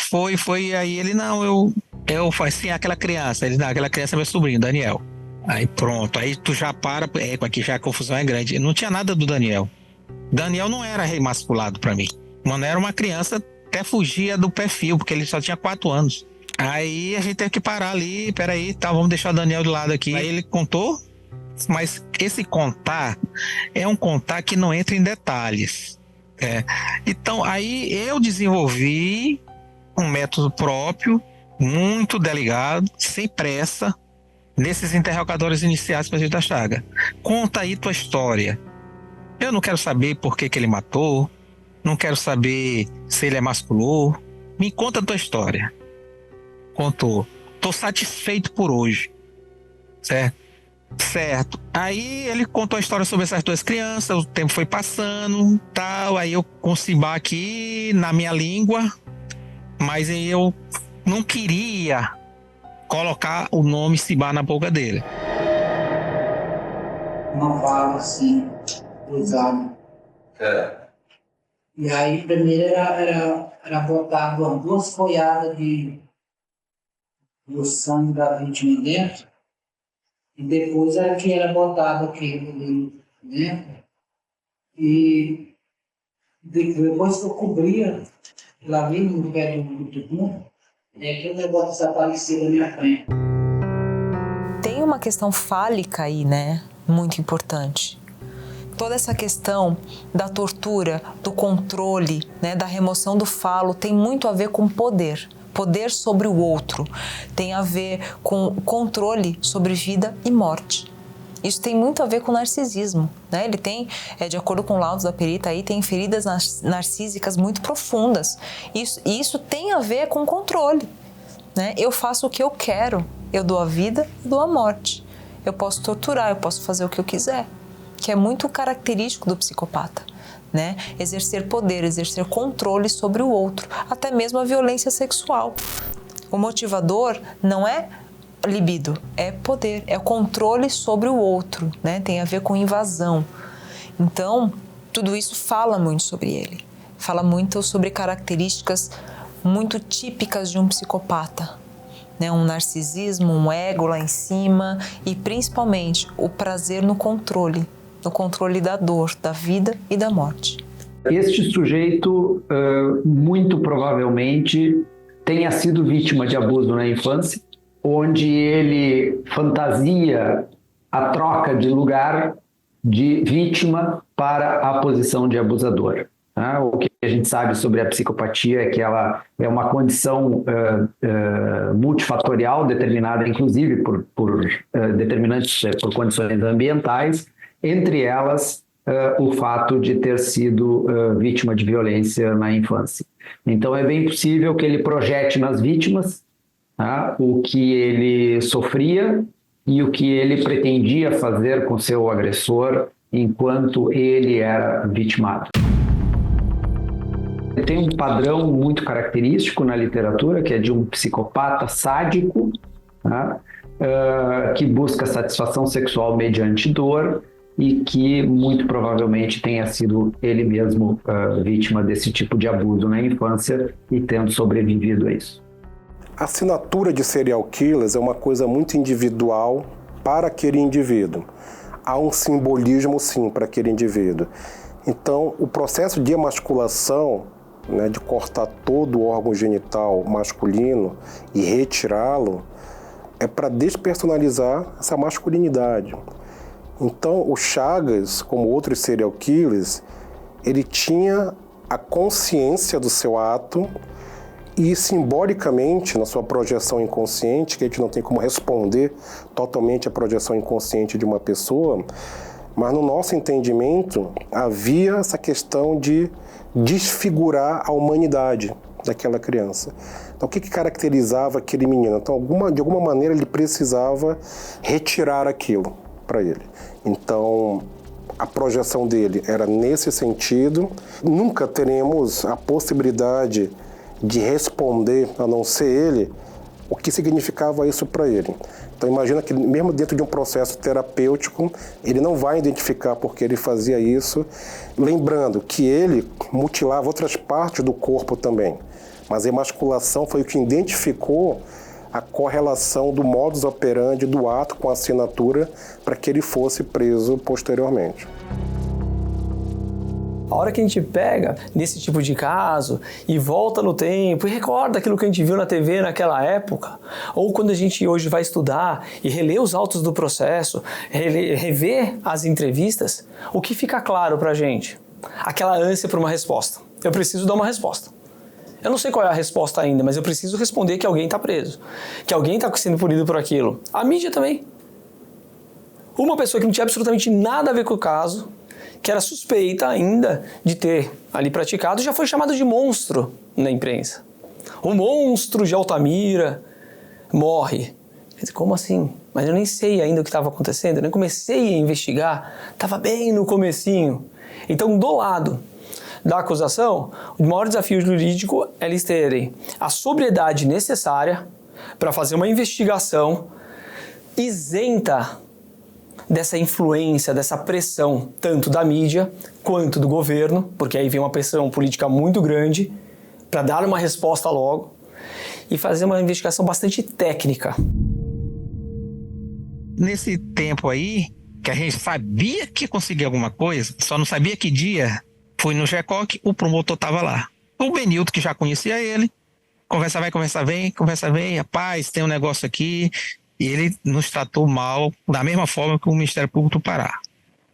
aí ele, não, eu falei assim, aquela criança. Ele, não, aquela criança é meu sobrinho, Daniel. Aí pronto, aí tu já aqui já a confusão é grande. Não tinha nada do Daniel. Daniel não era remasculado pra mim. Mano, era uma criança, até fugia do perfil, porque ele só tinha 4 anos. Aí a gente teve que parar ali, peraí, tá, vamos deixar o Daniel de lado aqui. Aí ele contou, mas esse contar é um contar que não entra em detalhes. Então, aí eu desenvolvi um método próprio, muito delegado, sem pressa, nesses interrogatórios iniciais para a gente da Chaga. Conta aí tua história. Eu não quero saber por que ele matou, não quero saber se ele emasculou. Me conta a tua história. Contou. Tô satisfeito por hoje. Certo. Aí ele contou a história sobre essas 2 crianças, o tempo foi passando, tal, aí eu com o Cibá aqui na minha língua, mas eu não queria colocar o nome Cibá na boca dele. Uma bala assim, cruzada. E aí primeiro era botado 2 folhadas do sangue da vítima dentro. E depois era botado aquele dentro. E depois que eu cobria, lá vim no pé do tubo, aquele negócio desapareceu da minha frente. Tem uma questão fálica aí, né? Muito importante. Toda essa questão da tortura, do controle, né, da remoção do falo, tem muito a ver com poder. Poder sobre o outro, tem a ver com controle sobre vida e morte. Isso tem muito a ver com narcisismo, né? Ele tem, de acordo com o laudo da perita, aí tem feridas narcísicas muito profundas. Isso tem a ver com controle, né? Eu faço o que eu quero, eu dou a vida e dou a morte. Eu posso torturar, eu posso fazer o que eu quiser, que é muito característico do psicopata. Né? Exercer poder, exercer controle sobre o outro, até mesmo a violência sexual. O motivador não é libido, é poder, é o controle sobre o outro, né? Tem a ver com invasão. Então, tudo isso fala muito sobre ele, fala muito sobre características muito típicas de um psicopata, né? Um narcisismo, um ego lá em cima e principalmente o prazer no controle da dor, da vida e da morte. Este sujeito, muito provavelmente, tenha sido vítima de abuso na infância, onde ele fantasia a troca de lugar de vítima para a posição de abusador. O que a gente sabe sobre a psicopatia é que ela é uma condição multifatorial, determinada inclusive por determinantes, por condições ambientais, entre elas o fato de ter sido vítima de violência na infância. Então é bem possível que ele projete nas vítimas o que ele sofria e o que ele pretendia fazer com seu agressor enquanto ele era vitimado. Tem um padrão muito característico na literatura, que é de um psicopata sádico, que busca satisfação sexual mediante dor, e que muito provavelmente tenha sido ele mesmo vítima desse tipo de abuso na infância e tendo sobrevivido a isso. A assinatura de serial killers é uma coisa muito individual para aquele indivíduo. Há um simbolismo, sim, para aquele indivíduo. Então, o processo de emasculação, né, de cortar todo o órgão genital masculino e retirá-lo, é para despersonalizar essa masculinidade. Então, o Chagas, como outros serial killers, ele tinha a consciência do seu ato e, simbolicamente, na sua projeção inconsciente, que a gente não tem como responder totalmente a projeção inconsciente de uma pessoa, mas no nosso entendimento havia essa questão de desfigurar a humanidade daquela criança. Então, o que caracterizava aquele menino? Então, de alguma maneira, ele precisava retirar aquilo para ele. Então, a projeção dele era nesse sentido. Nunca teremos a possibilidade de responder, a não ser ele, o que significava isso para ele. Então imagina que mesmo dentro de um processo terapêutico, ele não vai identificar porque ele fazia isso, lembrando que ele mutilava outras partes do corpo também. Mas a emasculação foi o que identificou a correlação do modus operandi do ato com a assinatura para que ele fosse preso posteriormente. A hora que a gente pega nesse tipo de caso e volta no tempo e recorda aquilo que a gente viu na TV naquela época, ou quando a gente hoje vai estudar e reler os autos do processo, rever as entrevistas, o que fica claro pra gente? Aquela ânsia por uma resposta. Eu preciso dar uma resposta. Eu não sei qual é a resposta ainda, mas eu preciso responder que alguém está preso, que alguém está sendo punido por aquilo. A mídia também. Uma pessoa que não tinha absolutamente nada a ver com o caso, que era suspeita ainda de ter ali praticado, já foi chamado de monstro na imprensa. O monstro de Altamira morre. Quer dizer, como assim? Mas eu nem sei ainda o que estava acontecendo, eu nem comecei a investigar, estava bem no comecinho. Então, do lado da acusação, o maior desafio jurídico é eles terem a sobriedade necessária para fazer uma investigação isenta dessa influência, dessa pressão, tanto da mídia quanto do governo, porque aí vem uma pressão política muito grande para dar uma resposta logo e fazer uma investigação bastante técnica. Nesse tempo aí, que a gente sabia que ia conseguir alguma coisa, só não sabia que dia, fui no GECOC, o promotor estava lá. O Benilton, que já conhecia ele, conversa vai, conversa vem, rapaz, tem um negócio aqui. E ele nos tratou mal, da mesma forma que o Ministério Público do Pará.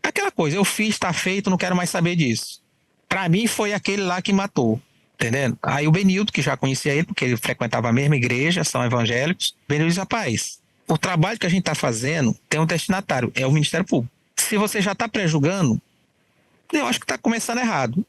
Aquela coisa, eu fiz, está feito, não quero mais saber disso. Para mim foi aquele lá que matou, entendendo? Aí o Benilton, que já conhecia ele, porque ele frequentava a mesma igreja, são evangélicos, o Benilton disse, rapaz, o trabalho que a gente está fazendo tem um destinatário, é o Ministério Público. Se você já está prejulgando, eu acho que está começando errado.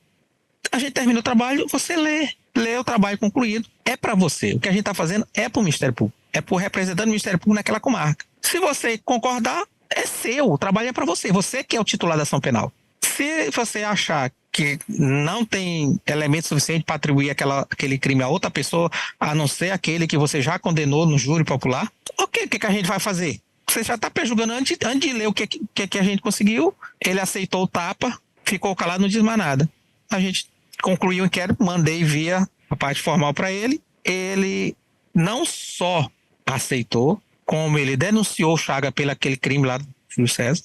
A gente termina o trabalho, você lê o trabalho concluído, é para você. O que a gente está fazendo é para o Ministério Público. É por representante do Ministério Público naquela comarca. Se você concordar, é seu, o trabalho é para você. Você que é o titular da ação penal. Se você achar que não tem elemento suficiente para atribuir aquele crime a outra pessoa, a não ser aquele que você já condenou no júri popular, ok, o que a gente vai fazer? Você já está prejulgando antes de ler o que a gente conseguiu. Ele aceitou o tapa, ficou calado, não diz mais nada. A gente concluiu o inquérito, mandei via a parte formal para ele. Ele não só aceitou, como ele denunciou o Chaga pelo aquele crime lá do Júlio César,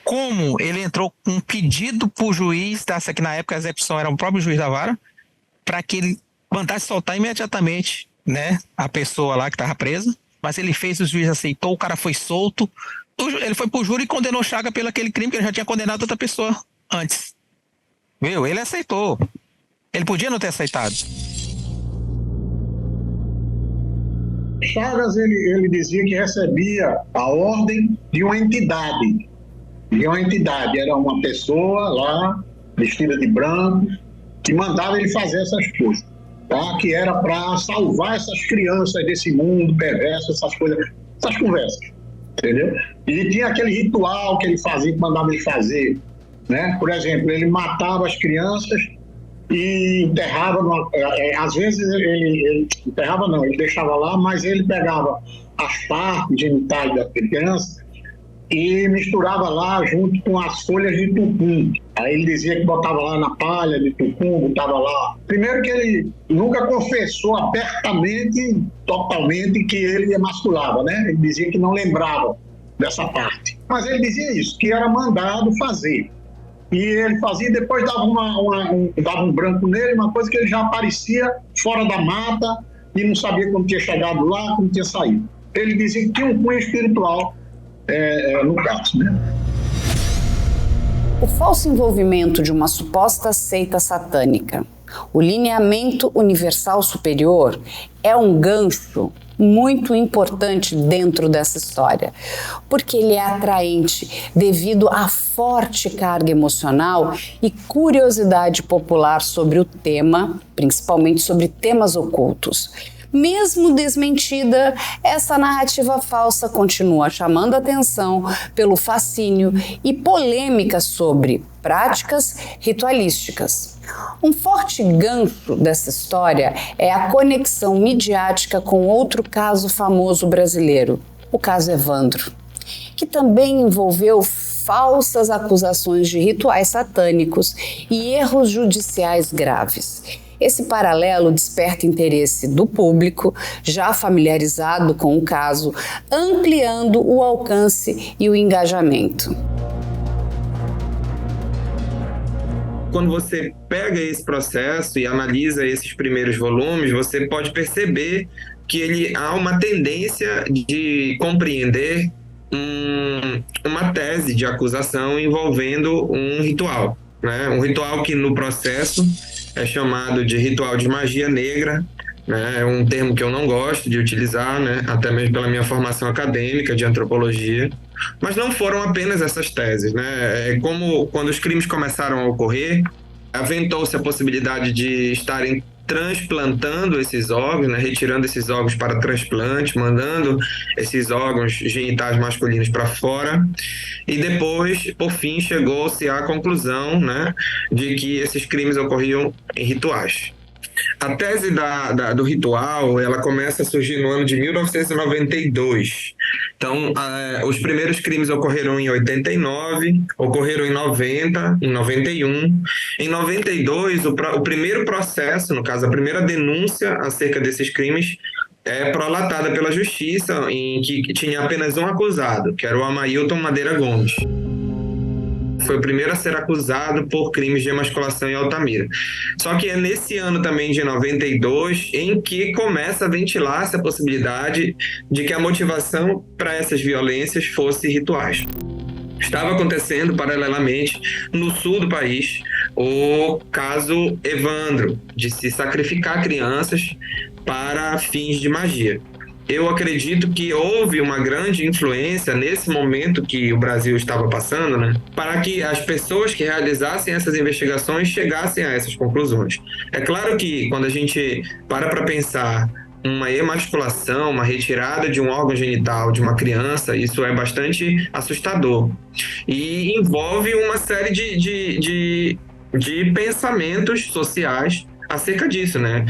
como ele entrou com um pedido para o juiz, que na época a execução era o próprio juiz da vara, para que ele mandasse soltar imediatamente, né, a pessoa lá que estava presa, mas ele fez, o juiz aceitou, o cara foi solto, ele foi para o júri e condenou o Chaga pelo aquele crime que ele já tinha condenado outra pessoa antes. Viu? Ele aceitou. Ele podia não ter aceitado. Chagas, ele dizia que recebia a ordem de uma entidade. Era uma pessoa lá, vestida de branco, que mandava ele fazer essas coisas, tá? Que era para salvar essas crianças desse mundo perverso, essas coisas, essas conversas, entendeu? E tinha aquele ritual que ele fazia, que mandava ele fazer, né? Por exemplo, ele matava as crianças e enterrava, às vezes ele enterrava não, ele deixava lá, mas ele pegava as partes genitais da criança e misturava lá junto com as folhas de tucum. Aí ele dizia que botava lá na palha de tucum, botava lá. Primeiro que ele nunca confessou abertamente, totalmente, que ele emasculava, né? Ele dizia que não lembrava dessa parte. Mas ele dizia isso, que era mandado fazer. E ele fazia, depois dava um branco nele, uma coisa que ele já aparecia fora da mata e não sabia como tinha chegado lá, como tinha saído. Ele dizia que tinha um cunho espiritual no caso, né? O falso envolvimento de uma suposta seita satânica, o lineamento universal superior, é um gancho muito importante dentro dessa história, porque ele é atraente devido à forte carga emocional e curiosidade popular sobre o tema, principalmente sobre temas ocultos. Mesmo desmentida, essa narrativa falsa continua chamando atenção pelo fascínio e polêmica sobre práticas ritualísticas. Um forte gancho dessa história é a conexão midiática com outro caso famoso brasileiro, o caso Evandro, que também envolveu falsas acusações de rituais satânicos e erros judiciais graves. Esse paralelo desperta interesse do público, já familiarizado com o caso, ampliando o alcance e o engajamento. Quando você pega esse processo e analisa esses primeiros volumes, você pode perceber que há uma tendência de compreender uma tese de acusação envolvendo um ritual, né? Um ritual que no processo é chamado de ritual de magia negra, né? É um termo que eu não gosto de utilizar, né? Até mesmo pela minha formação acadêmica de antropologia. Mas não foram apenas essas teses, né? É como quando os crimes começaram a ocorrer, aventou-se a possibilidade de estarem transplantando esses órgãos, né? Retirando esses órgãos para transplante, mandando esses órgãos genitais masculinos para fora, e depois, por fim, chegou-se à conclusão, né, de que esses crimes ocorriam em rituais. A tese do ritual, ela começa a surgir no ano de 1992. Então, os primeiros crimes ocorreram em 89, ocorreram em 90, em 91. Em 92, o primeiro processo, no caso, a primeira denúncia acerca desses crimes é prolatada pela justiça, em que tinha apenas um acusado, que era o Amailton Madeira Gomes. Foi o primeiro a ser acusado por crimes de emasculação em Altamira. Só que é nesse ano também de 92 em que começa a ventilar-se a possibilidade de que a motivação para essas violências fosse rituais. Estava acontecendo paralelamente no sul do país o caso Evandro, de se sacrificar crianças para fins de magia. Eu acredito que houve uma grande influência nesse momento que o Brasil estava passando, né, para que as pessoas que realizassem essas investigações chegassem a essas conclusões. É claro que quando a gente para pensar uma emasculação, uma retirada de um órgão genital de uma criança, isso é bastante assustador. E envolve uma série de pensamentos sociais acerca disso, né?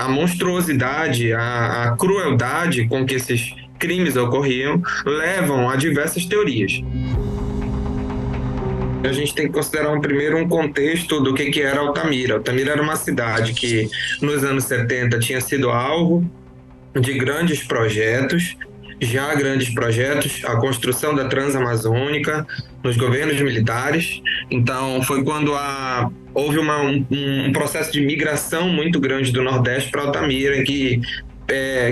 A monstruosidade, a crueldade com que esses crimes ocorriam levam a diversas teorias. A gente tem que considerar primeiro um contexto do que era Altamira. Altamira era uma cidade que nos anos 70 tinha sido alvo de grandes projetos, a construção da Transamazônica nos governos militares. Então foi quando houve um processo de migração muito grande do Nordeste para Altamira, em que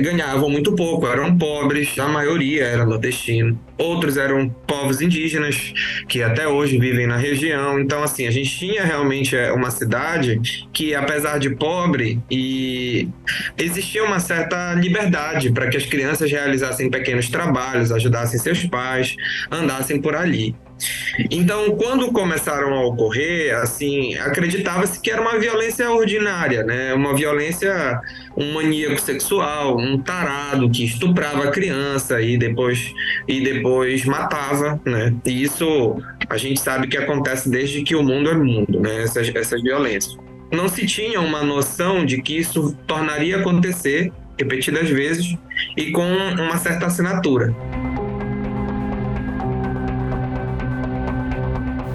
ganhavam muito pouco, eram pobres, a maioria era nordestino. Outros eram povos indígenas, que até hoje vivem na região. Então, assim, a gente tinha realmente uma cidade que, apesar de pobre, existia uma certa liberdade para que as crianças realizassem pequenos trabalhos, ajudassem seus pais, andassem por ali. Então, quando começaram a ocorrer, assim, acreditava-se que era uma violência ordinária, né? Uma violência, um maníaco sexual, um tarado que estuprava a criança e depois matava, né? E isso a gente sabe que acontece desde que o mundo é mundo, né? Essas violências. Não se tinha uma noção de que isso tornaria a acontecer repetidas vezes e com uma certa assinatura.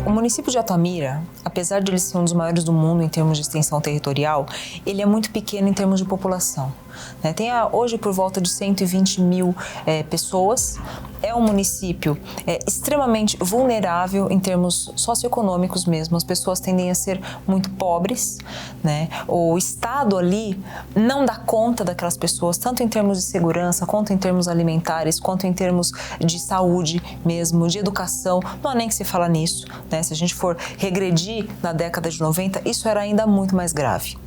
O município de Altamira, apesar de ele ser um dos maiores do mundo em termos de extensão territorial, ele é muito pequeno em termos de população. Tem hoje por volta de 120 mil pessoas. É um município extremamente vulnerável em termos socioeconômicos mesmo. As pessoas tendem a ser muito pobres, né? O Estado ali não dá conta daquelas pessoas, tanto em termos de segurança, quanto em termos alimentares, quanto em termos de saúde mesmo, de educação. Não há nem que se falar nisso, né? Se a gente for regredir na década de 90, isso era ainda muito mais grave.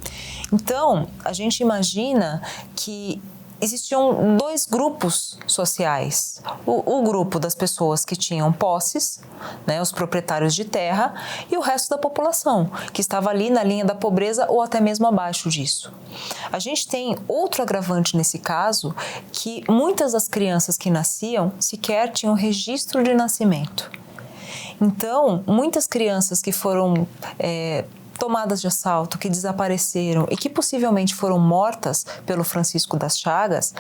Então, a gente imagina que existiam dois grupos sociais. O grupo das pessoas que tinham posses, né, os proprietários de terra, e o resto da população, que estava ali na linha da pobreza ou até mesmo abaixo disso. A gente tem outro agravante nesse caso, que muitas das crianças que nasciam sequer tinham registro de nascimento. Então, muitas crianças que foram tomadas de assalto, que desapareceram e que possivelmente foram mortas pelo Francisco das Chagas,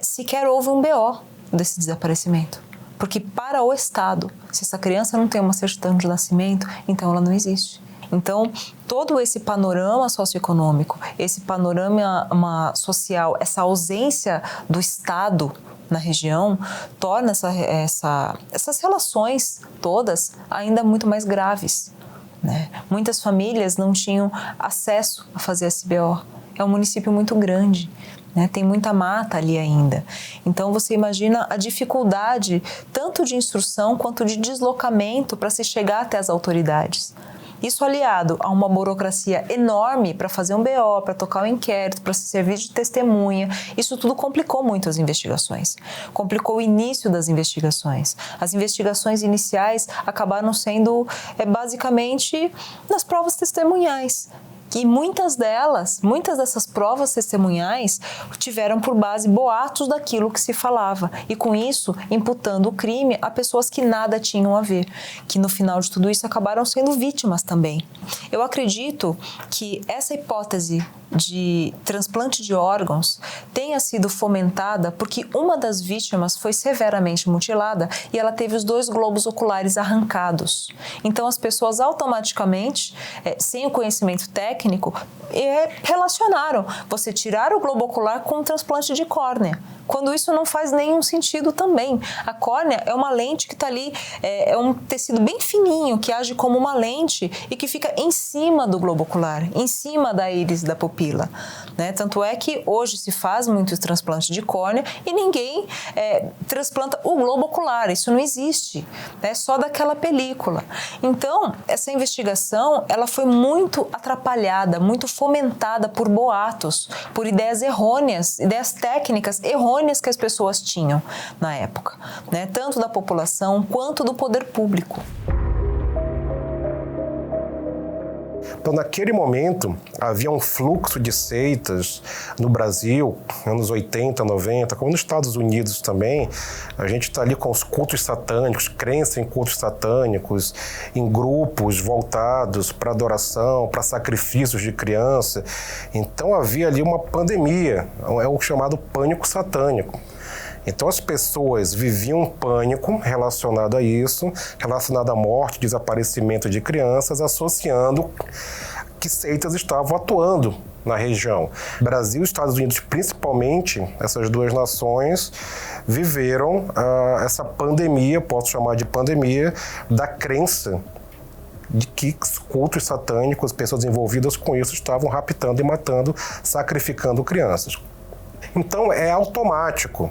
sequer houve um BO desse desaparecimento. Porque para o Estado, se essa criança não tem uma certidão de nascimento, então ela não existe. Então, todo esse panorama socioeconômico, esse panorama social, essa ausência do Estado na região, torna essas relações todas ainda muito mais graves, né? Muitas famílias não tinham acesso a fazer esse BO. É um município muito grande, né? Tem muita mata ali ainda. Então você imagina a dificuldade tanto de instrução quanto de deslocamento para se chegar até as autoridades. Isso aliado a uma burocracia enorme para fazer um BO, para tocar um inquérito, para se servir de testemunha, isso tudo complicou muito as investigações. Complicou o início das investigações. As investigações iniciais acabaram sendo basicamente nas provas testemunhais. E muitas dessas provas testemunhais tiveram por base boatos daquilo que se falava. E com isso, imputando o crime a pessoas que nada tinham a ver. Que no final de tudo isso acabaram sendo vítimas também. Eu acredito que essa hipótese de transplante de órgãos tenha sido fomentada porque uma das vítimas foi severamente mutilada e ela teve os 2 globos oculares arrancados. Então as pessoas automaticamente, sem o conhecimento técnico, relacionaram você tirar o globo ocular com um transplante de córnea, quando isso não faz nenhum sentido também. A córnea é uma lente que está ali, é um tecido bem fininho que age como uma lente e que fica em cima do globo ocular, em cima da íris da pupila, né? Tanto é que hoje se faz muito transplante de córnea e ninguém transplanta o globo ocular, isso não existe, né? Só daquela película. Então, essa investigação ela foi muito atrapalhada, muito fomentada por boatos, por ideias errôneas, ideias técnicas errôneas que as pessoas tinham na época, né? Tanto da população quanto do poder público. Então, naquele momento, havia um fluxo de seitas no Brasil, anos 80, 90, como nos Estados Unidos também. A gente está ali com os cultos satânicos, crença em cultos satânicos, em grupos voltados para adoração, para sacrifícios de criança. Então, havia ali uma pandemia, é o chamado pânico satânico. Então as pessoas viviam um pânico relacionado a isso, relacionado à morte, desaparecimento de crianças, associando que seitas estavam atuando na região. Brasil e Estados Unidos, principalmente, essas 2 nações, viveram essa pandemia, posso chamar de pandemia, da crença de que cultos satânicos, pessoas envolvidas com isso, estavam raptando e matando, sacrificando crianças. Então é automático.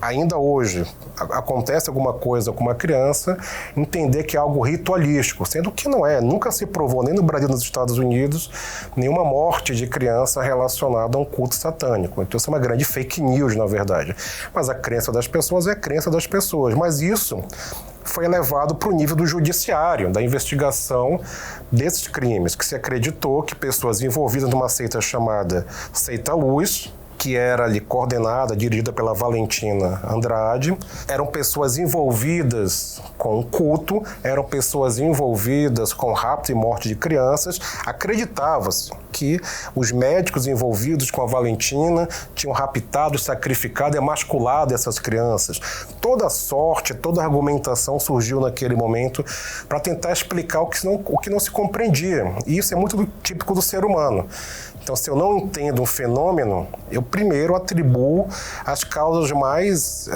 Ainda hoje, acontece alguma coisa com uma criança, entender que é algo ritualístico, sendo que não é. Nunca se provou, nem no Brasil, nem nos Estados Unidos, nenhuma morte de criança relacionada a um culto satânico. Então isso é uma grande fake news, na verdade. Mas a crença das pessoas é a crença das pessoas. Mas isso foi elevado para o nível do judiciário, da investigação desses crimes, que se acreditou que pessoas envolvidas numa seita chamada Seita Luz, que era ali coordenada, dirigida pela Valentina Andrade, eram pessoas envolvidas com o culto, eram pessoas envolvidas com rapto e morte de crianças. Acreditava-se que os médicos envolvidos com a Valentina tinham raptado, sacrificado e emasculado essas crianças. Toda sorte, toda argumentação surgiu naquele momento para tentar explicar o que não se compreendia. E isso é muito típico do ser humano. Então, se eu não entendo um fenômeno, eu primeiro atribuo as causas mais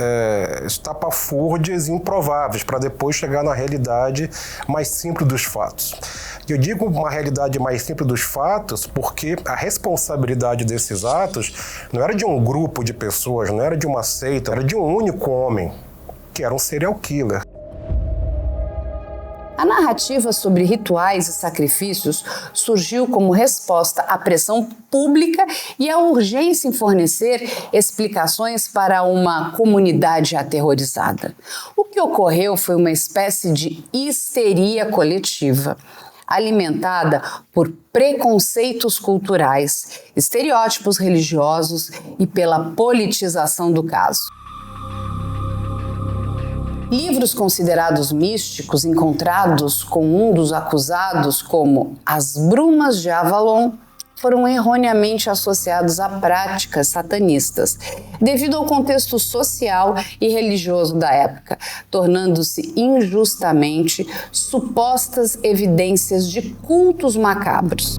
estapafúrdias e improváveis, para depois chegar na realidade mais simples dos fatos. Eu digo uma realidade mais simples dos fatos porque a responsabilidade desses atos não era de um grupo de pessoas, não era de uma seita, era de um único homem, que era um serial killer. A narrativa sobre rituais e sacrifícios surgiu como resposta à pressão pública e à urgência em fornecer explicações para uma comunidade aterrorizada. O que ocorreu foi uma espécie de histeria coletiva, alimentada por preconceitos culturais, estereótipos religiosos e pela politização do caso. Livros considerados místicos encontrados com um dos acusados, como As Brumas de Avalon, foram erroneamente associados a práticas satanistas, devido ao contexto social e religioso da época, tornando-se injustamente supostas evidências de cultos macabros.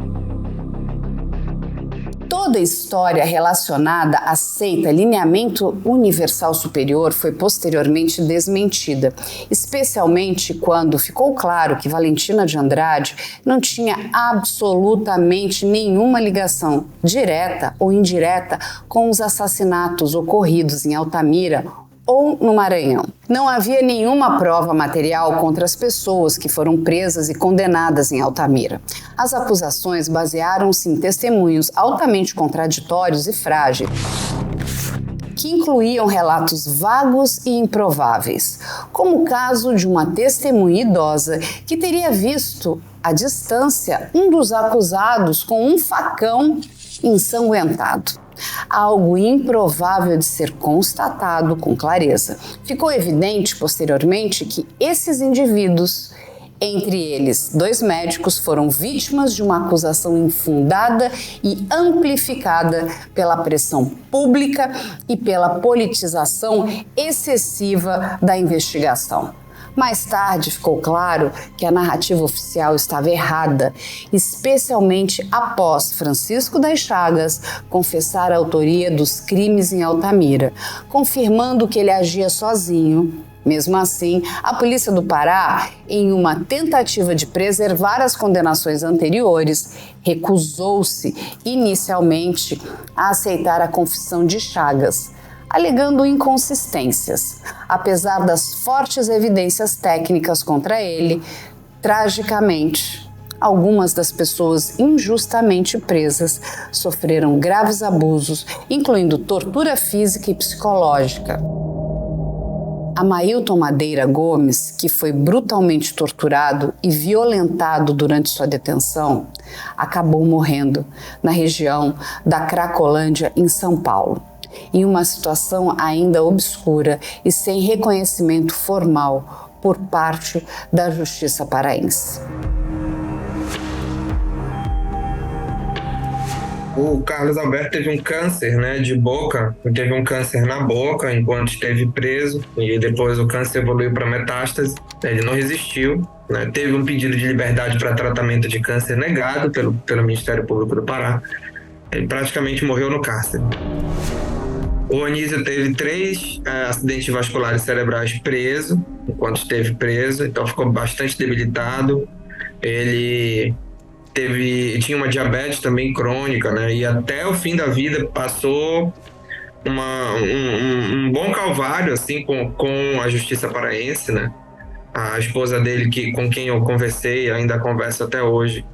Toda história relacionada à seita Lineamento Universal Superior foi posteriormente desmentida, especialmente quando ficou claro que Valentina de Andrade não tinha absolutamente nenhuma ligação, direta ou indireta, com os assassinatos ocorridos em Altamira ou no Maranhão. Não havia nenhuma prova material contra as pessoas que foram presas e condenadas em Altamira. As acusações basearam-se em testemunhos altamente contraditórios e frágeis, que incluíam relatos vagos e improváveis, como o caso de uma testemunha idosa que teria visto à distância um dos acusados com um facão ensanguentado. Algo improvável de ser constatado com clareza. Ficou evidente posteriormente que esses indivíduos, entre eles 2 médicos, foram vítimas de uma acusação infundada e amplificada pela pressão pública e pela politização excessiva da investigação. Mais tarde ficou claro que a narrativa oficial estava errada, especialmente após Francisco das Chagas confessar a autoria dos crimes em Altamira, confirmando que ele agia sozinho. Mesmo assim, a Polícia do Pará, em uma tentativa de preservar as condenações anteriores, recusou-se inicialmente a aceitar a confissão de Chagas, alegando inconsistências. Apesar das fortes evidências técnicas contra ele, tragicamente, algumas das pessoas injustamente presas sofreram graves abusos, incluindo tortura física e psicológica. Amailton Madeira Gomes, que foi brutalmente torturado e violentado durante sua detenção, acabou morrendo na região da Cracolândia, em São Paulo, em uma situação ainda obscura e sem reconhecimento formal por parte da Justiça paraense. O Carlos Alberto teve um câncer, de boca, teve um câncer na boca enquanto esteve preso, e depois o câncer evoluiu para metástase. Ele não resistiu, teve um pedido de liberdade para tratamento de câncer negado pelo Ministério Público do Pará. Ele praticamente morreu no cárcere. O Anísio teve 3 acidentes vasculares cerebrais preso, enquanto esteve preso, então ficou bastante debilitado. Ele tinha uma diabetes também crônica, e até o fim da vida passou um bom calvário assim, com a Justiça paraense. A esposa dele, com quem eu conversei, ainda converso até hoje,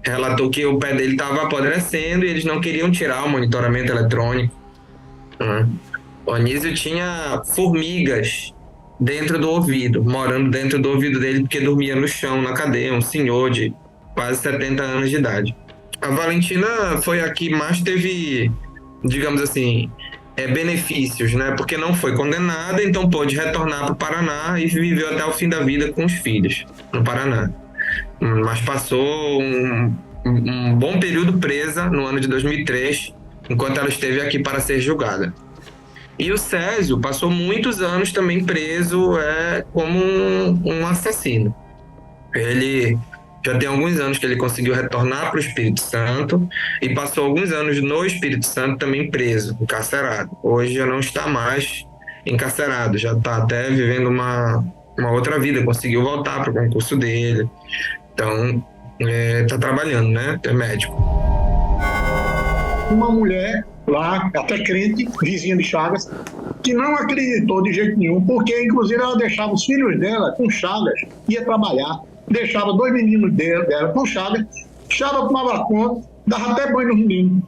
relatou que o pé dele estava apodrecendo e eles não queriam tirar o monitoramento eletrônico. O Anísio tinha formigas dentro do ouvido, morando dentro do ouvido dele, porque dormia no chão, na cadeia, um senhor de quase 70 anos de idade. A Valentina foi a que mais teve, digamos assim, benefícios, Porque não foi condenada, então pôde retornar para o Paraná e viveu até o fim da vida com os filhos no Paraná. Mas passou um bom período presa no ano de 2003, enquanto ela esteve aqui para ser julgada. E o Césio passou muitos anos também preso como um assassino. Ele já tem alguns anos que ele conseguiu retornar para o Espírito Santo e passou alguns anos no Espírito Santo também preso, encarcerado. Hoje já não está mais encarcerado, já está até vivendo uma outra vida, conseguiu voltar para o concurso dele. Então, está trabalhando, É médico. Uma mulher lá, até crente, vizinha de Chagas, que não acreditou de jeito nenhum, porque inclusive ela deixava os filhos dela com Chagas, ia trabalhar. deixava 2 meninos dela com Chagas, Chagas tomava conta, dava até banho nos meninos.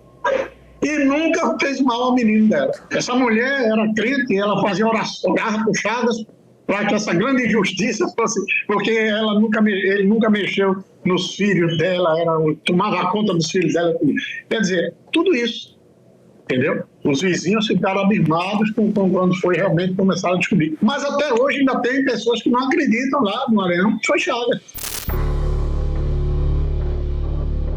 E nunca fez mal ao menino dela. Essa mulher era crente, ela fazia oração, orava por Chagas, para que essa grande injustiça fosse, porque ele nunca mexeu nos filhos dela, tomava conta dos filhos dela. Quer dizer, tudo isso, entendeu? Os vizinhos ficaram abismados quando foi realmente começar a descobrir. Mas até hoje ainda tem pessoas que não acreditam lá no Maranhão, foi Chagas.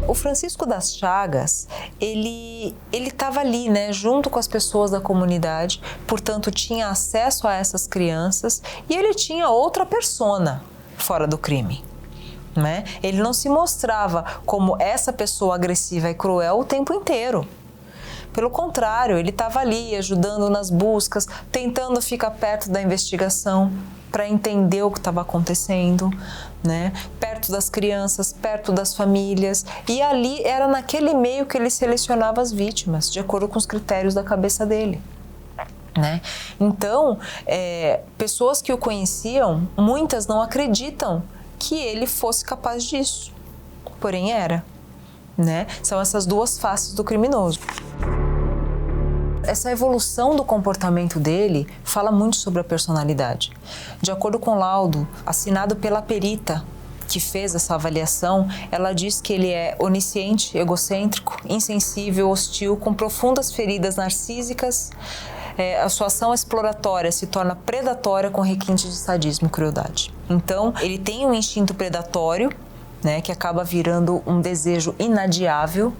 O Francisco das Chagas, ele estava ali, né, junto com as pessoas da comunidade, portanto tinha acesso a essas crianças e ele tinha outra persona fora do crime, né? Ele não se mostrava como essa pessoa agressiva e cruel o tempo inteiro. Pelo contrário, ele estava ali ajudando nas buscas, tentando ficar perto da investigação para entender o que estava acontecendo, né? Perto das crianças, perto das famílias. E ali era naquele meio que ele selecionava as vítimas, de acordo com os critérios da cabeça dele, né? Então, pessoas que o conheciam, muitas não acreditam que ele fosse capaz disso. Porém, era, né? São essas duas faces do criminoso. Essa evolução do comportamento dele fala muito sobre a personalidade. De acordo com o laudo assinado pela perita que fez essa avaliação, ela diz que ele é onisciente, egocêntrico, insensível, hostil, com profundas feridas narcísicas. A sua ação exploratória se torna predatória com requintes de sadismo e crueldade. Então, ele tem um instinto predatório, né, que acaba virando um desejo inadiável,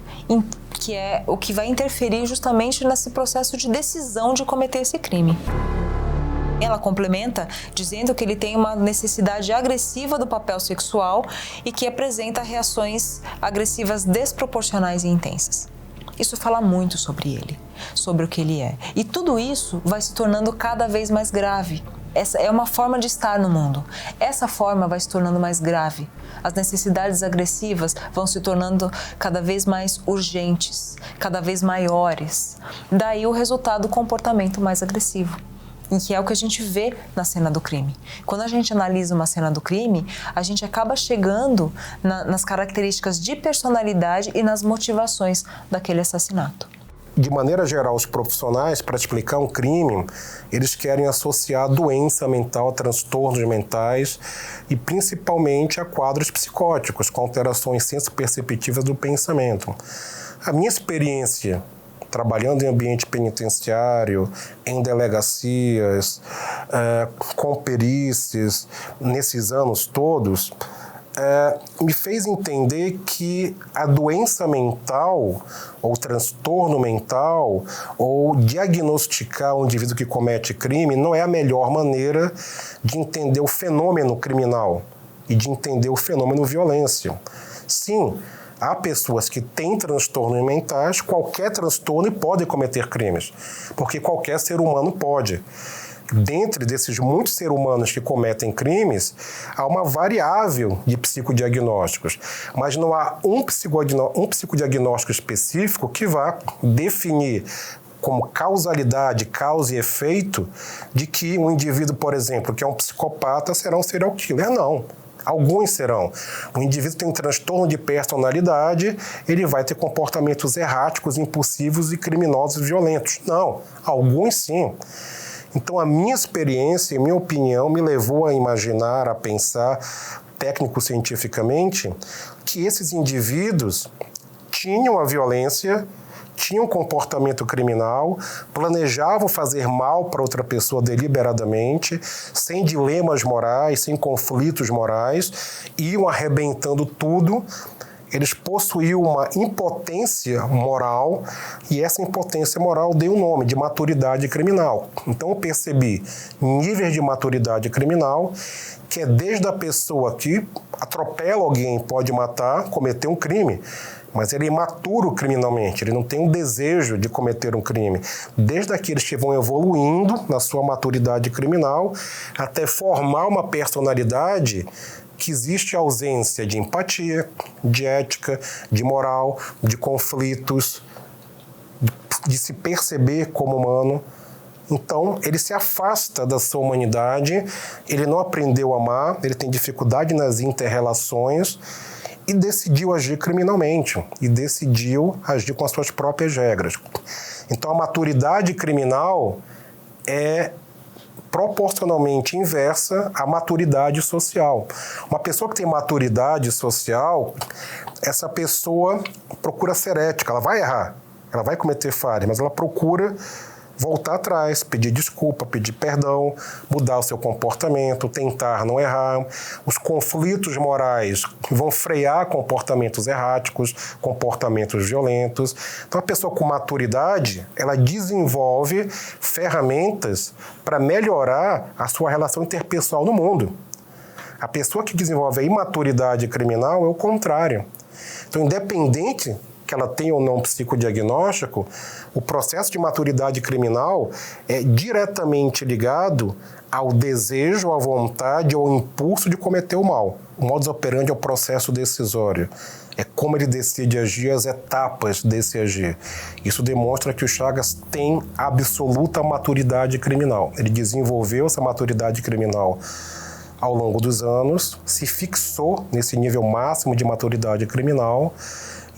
que é o que vai interferir justamente nesse processo de decisão de cometer esse crime. Ela complementa dizendo que ele tem uma necessidade agressiva do papel sexual e que apresenta reações agressivas desproporcionais e intensas. Isso fala muito sobre ele, sobre o que ele é. E tudo isso vai se tornando cada vez mais grave. Essa é uma forma de estar no mundo. Essa forma vai se tornando mais grave. As necessidades agressivas vão se tornando cada vez mais urgentes, cada vez maiores. Daí o resultado do comportamento mais agressivo, e que é o que a gente vê na cena do crime. Quando a gente analisa uma cena do crime, a gente acaba chegando nas características de personalidade e nas motivações daquele assassinato. De maneira geral, os profissionais, para explicar um crime, eles querem associar doença mental, transtornos mentais e principalmente a quadros psicóticos, com alterações senso-perceptivas do pensamento. A minha experiência trabalhando em ambiente penitenciário, em delegacias, com perícias, nesses anos todos, me fez entender que a doença mental, ou transtorno mental, ou diagnosticar um indivíduo que comete crime não é a melhor maneira de entender o fenômeno criminal e de entender o fenômeno violência. Sim, há pessoas que têm transtornos mentais, qualquer transtorno pode cometer crimes, porque qualquer ser humano pode. Dentre desses muitos seres humanos que cometem crimes, há uma variável de psicodiagnósticos, mas não há um psicodiagnóstico específico que vá definir como causalidade, causa e efeito de que um indivíduo, por exemplo, que é um psicopata, será um serial killer. Não. Alguns serão. O indivíduo tem um transtorno de personalidade, ele vai ter comportamentos erráticos, impulsivos e criminosos e violentos. Não. Alguns sim. Então, a minha experiência e minha opinião me levou a imaginar, a pensar técnico-cientificamente que esses indivíduos tinham a violência, tinham um comportamento criminal, planejavam fazer mal para outra pessoa deliberadamente, sem dilemas morais, sem conflitos morais, iam arrebentando tudo. Eles possuíam uma impotência moral e essa impotência moral deu um nome de maturidade criminal. Então eu percebi níveis de maturidade criminal que é desde a pessoa que atropela alguém, pode matar, cometer um crime, mas ele é imaturo criminalmente, ele não tem um desejo de cometer um crime. Desde aqueles que vão evoluindo na sua maturidade criminal até formar uma personalidade que existe ausência de empatia, de ética, de moral, de conflitos, de se perceber como humano. Então, ele se afasta da sua humanidade, ele não aprendeu a amar, ele tem dificuldade nas inter-relações e decidiu agir criminalmente, e decidiu agir com as suas próprias regras. Então, a maturidade criminal é proporcionalmente inversa à maturidade social. Uma pessoa que tem maturidade social, essa pessoa procura ser ética, ela vai errar, ela vai cometer falhas, mas ela procura voltar atrás, pedir desculpa, pedir perdão, mudar o seu comportamento, tentar não errar. Os conflitos morais vão frear comportamentos erráticos, comportamentos violentos. Então, a pessoa com maturidade, ela desenvolve ferramentas para melhorar a sua relação interpessoal no mundo. A pessoa que desenvolve a imaturidade criminal é o contrário. Então, independente que ela tenha ou não psicodiagnóstico, o processo de maturidade criminal é diretamente ligado ao desejo, à vontade ou ao impulso de cometer o mal. O modus operandi é o processo decisório. É como ele decide agir, as etapas desse agir. Isso demonstra que o Chagas tem absoluta maturidade criminal. Ele desenvolveu essa maturidade criminal ao longo dos anos, se fixou nesse nível máximo de maturidade criminal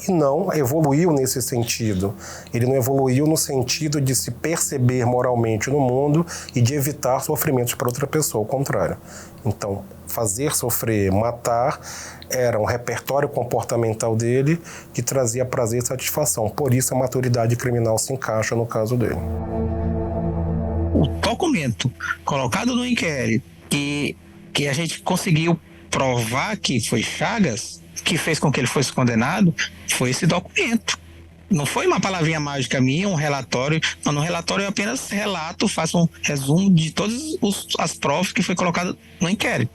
e não evoluiu nesse sentido. Ele não evoluiu no sentido de se perceber moralmente no mundo e de evitar sofrimentos para outra pessoa, ao contrário. Então, fazer sofrer, matar, era um repertório comportamental dele que trazia prazer e satisfação. Por isso, a maturidade criminal se encaixa no caso dele. O documento colocado no inquérito que a gente conseguiu provar que foi Chagas, que fez com que ele fosse condenado, foi esse documento. Não foi uma palavrinha mágica minha, um relatório. Não, no relatório eu apenas relato, faço um resumo de todas as provas que foi colocado no inquérito.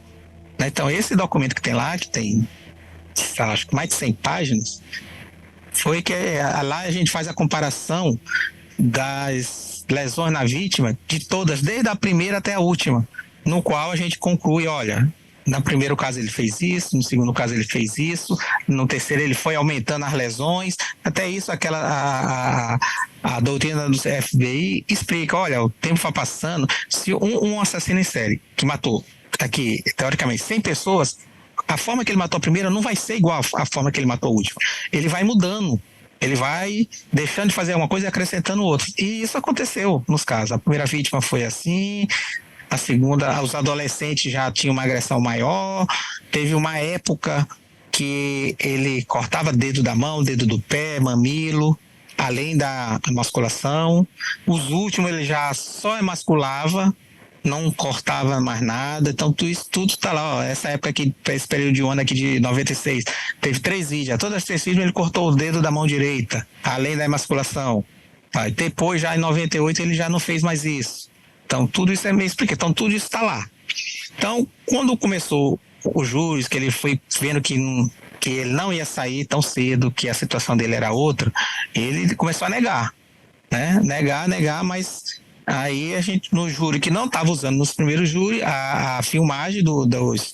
Então, esse documento que tem lá, que tem, acho que mais de 100 páginas, foi que lá a gente faz a comparação das lesões na vítima, de todas, desde a primeira até a última, no qual a gente conclui, olha, no primeiro caso ele fez isso, no segundo caso ele fez isso, no terceiro ele foi aumentando as lesões, até isso a doutrina do FBI explica, olha, o tempo vai passando, se um assassino em série que matou, aqui, teoricamente, 100 pessoas, a forma que ele matou a primeira não vai ser igual à forma que ele matou a última, ele vai mudando, ele vai deixando de fazer uma coisa e acrescentando outra, e isso aconteceu nos casos, a primeira vítima foi assim, a segunda, os adolescentes já tinham uma agressão maior, teve uma época que ele cortava dedo da mão, dedo do pé, mamilo, além da emasculação. Os últimos ele já só emasculava, não cortava mais nada, então tudo está lá, ó. Essa época aqui, esse período de um ano aqui de 96, teve 3 vídeos, todas as 3 vídeos ele cortou o dedo da mão direita, além da emasculação. Depois, já em 98, ele já não fez mais isso. Então, tudo isso é meio explicado. Então, tudo isso está lá. Então, quando começou os júris, que ele foi vendo que ele não ia sair tão cedo, que a situação dele era outra, ele começou a negar, né? Negar, mas aí a gente, no júri, que não estava usando nos primeiros júris, a filmagem dos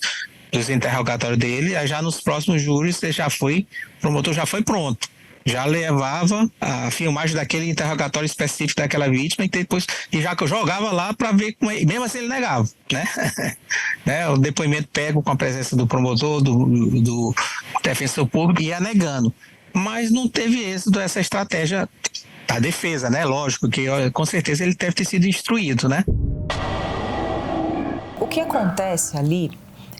interrogatórios dele, já nos próximos júris, o promotor já foi pronto. Já levava a filmagem daquele interrogatório específico daquela vítima e já que eu jogava lá para ver como ele, mesmo assim ele negava, né? O depoimento pego com a presença do promotor, do defensor público, ia negando. Mas não teve êxito essa estratégia da defesa, né? Lógico que com certeza ele deve ter sido instruído, né? O que acontece ali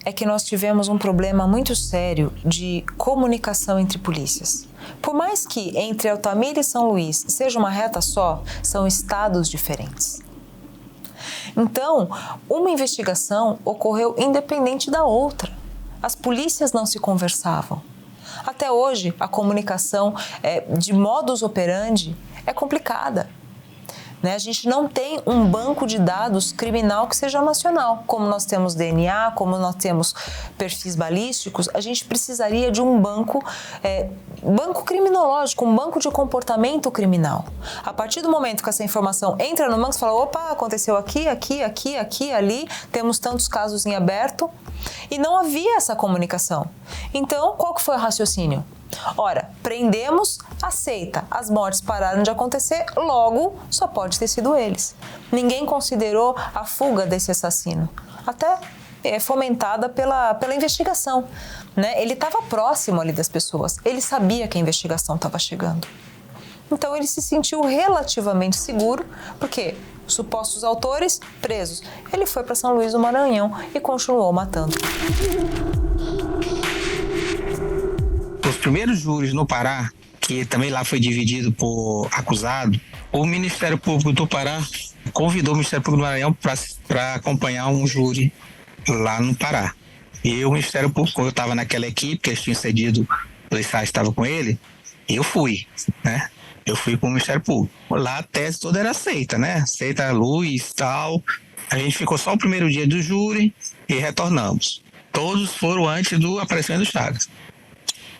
é que nós tivemos um problema muito sério de comunicação entre polícias. Por mais que entre Altamira e São Luís seja uma reta só, são estados diferentes. Então, uma investigação ocorreu independente da outra. As polícias não se conversavam. Até hoje, a comunicação de modus operandi é complicada. A gente não tem um banco de dados criminal que seja nacional. Como nós temos DNA, como nós temos perfis balísticos, a gente precisaria de um banco criminológico, um banco de comportamento criminal. A partir do momento que essa informação entra no banco, você fala, opa, aconteceu aqui, ali, temos tantos casos em aberto, e não havia essa comunicação. Então, qual que foi o raciocínio? Ora, prendemos, aceita, as mortes pararam de acontecer, logo só pode ter sido eles. Ninguém considerou a fuga desse assassino, até fomentada pela investigação, né? Ele estava próximo ali das pessoas, ele sabia que a investigação estava chegando. Então ele se sentiu relativamente seguro, porque supostos autores presos. Ele foi para São Luís do Maranhão e continuou matando. Os primeiros júris no Pará, que também lá foi dividido por acusado, o Ministério Público do Pará convidou o Ministério Público do Maranhão para acompanhar um júri lá no Pará. E o Ministério Público, eu estava naquela equipe que eles tinham cedido, o policial estava com ele, e eu fui, né? Eu fui com o Ministério Público. Lá a tese toda era aceita, né? Aceita a luz e tal. A gente ficou só o primeiro dia do júri e retornamos. Todos foram antes do aparecimento do Chagas.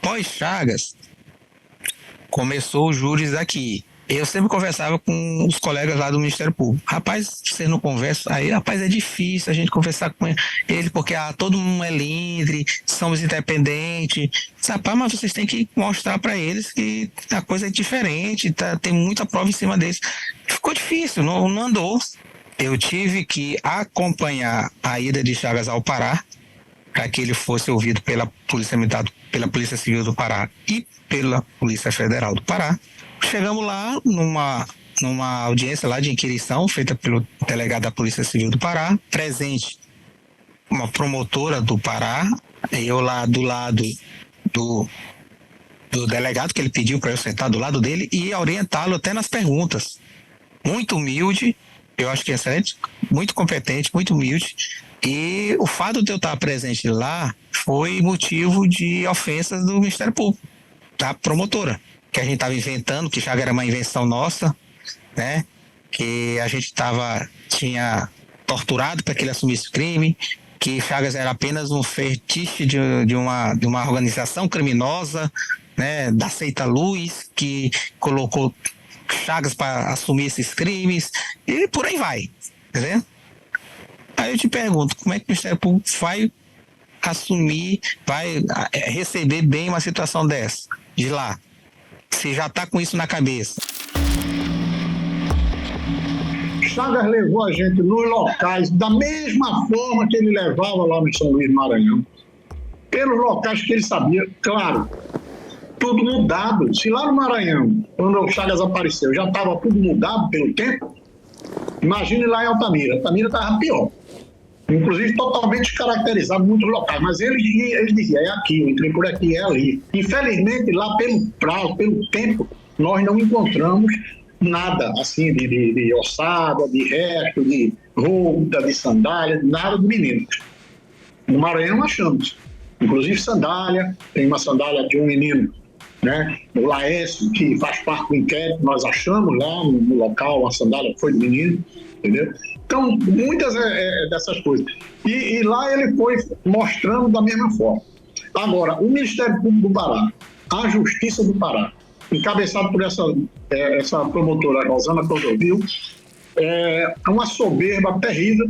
Pós-Chagas, começou os júris aqui. Eu sempre conversava com os colegas lá do Ministério Público. Rapaz, você não conversa? Aí, rapaz, é difícil a gente conversar com ele, porque todo mundo é livre, somos independentes. Rapaz, mas vocês têm que mostrar para eles que a coisa é diferente, tem muita prova em cima deles. Ficou difícil, não andou. Eu tive que acompanhar a ida de Chagas ao Pará, para que ele fosse ouvido pela Polícia Militar, pela Polícia Civil do Pará e pela Polícia Federal do Pará. Chegamos lá numa audiência lá de inquirição feita pelo delegado da Polícia Civil do Pará, presente uma promotora do Pará, eu lá do lado do delegado, que ele pediu para eu sentar do lado dele e orientá-lo até nas perguntas. Muito humilde, eu acho que é excelente, muito competente, muito humilde. E o fato de eu estar presente lá foi motivo de ofensas do Ministério Público, da promotora, que a gente estava inventando, que já era uma invenção nossa, né? Que a gente tinha torturado para que ele assumisse o crime, que Chagas era apenas um fetiche de uma organização criminosa, né? Da Seita Luz, que colocou Chagas para assumir esses crimes, e por aí vai, entendeu? Aí eu te pergunto, como é que o Ministério Público vai assumir, vai receber bem uma situação dessa, de lá? Você já está com isso na cabeça. Chagas levou a gente nos locais da mesma forma que ele levava lá no São Luís do Maranhão. Pelos locais que ele sabia, claro, tudo mudado. Se lá no Maranhão, quando o Chagas apareceu, já estava tudo mudado pelo tempo, imagine lá em Altamira. Altamira estava pior. Inclusive totalmente descaracterizado em muitos locais, mas ele dizia, é aqui, eu entrei por aqui, é ali. Infelizmente, lá pelo prazo, pelo tempo, nós não encontramos nada assim de ossada, de resto, de roupa, de sandália, nada do menino. No Maranhão achamos, inclusive sandália, tem uma sandália de um menino, né? O Laércio, que faz parte do inquérito, nós achamos lá no local, a sandália foi do menino, entendeu? Então, muitas dessas coisas. E lá ele foi mostrando da mesma forma. Agora, o Ministério Público do Pará, a Justiça do Pará, encabeçado por essa promotora Rosana Cordovil, é uma soberba terrível.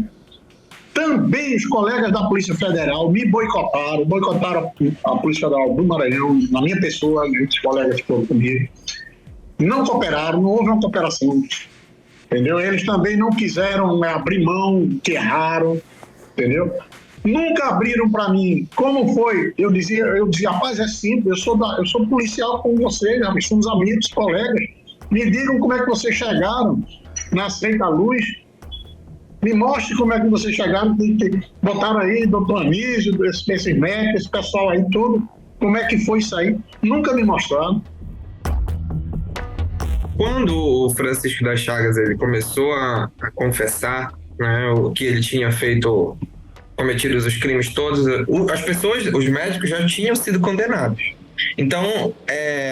Também os colegas da Polícia Federal me boicotaram a Polícia Federal do Maranhão, na minha pessoa, os colegas que foram comigo. Não cooperaram, não houve uma cooperação. Entendeu? Eles também não quiseram abrir mão, que erraram, entendeu? Nunca abriram para mim. Como foi? Eu dizia, rapaz, é simples, eu sou policial com vocês, nós somos amigos, colegas. Me digam como é que vocês chegaram na Seita Luz. Me mostre como é que vocês chegaram, botaram aí, doutor Anísio, esses médicos, esse pessoal aí todo, como é que foi isso aí? Nunca me mostraram. Quando o Francisco das Chagas ele começou a confessar, né, o que ele tinha feito, cometido os crimes todos, as pessoas, os médicos já tinham sido condenados. Então,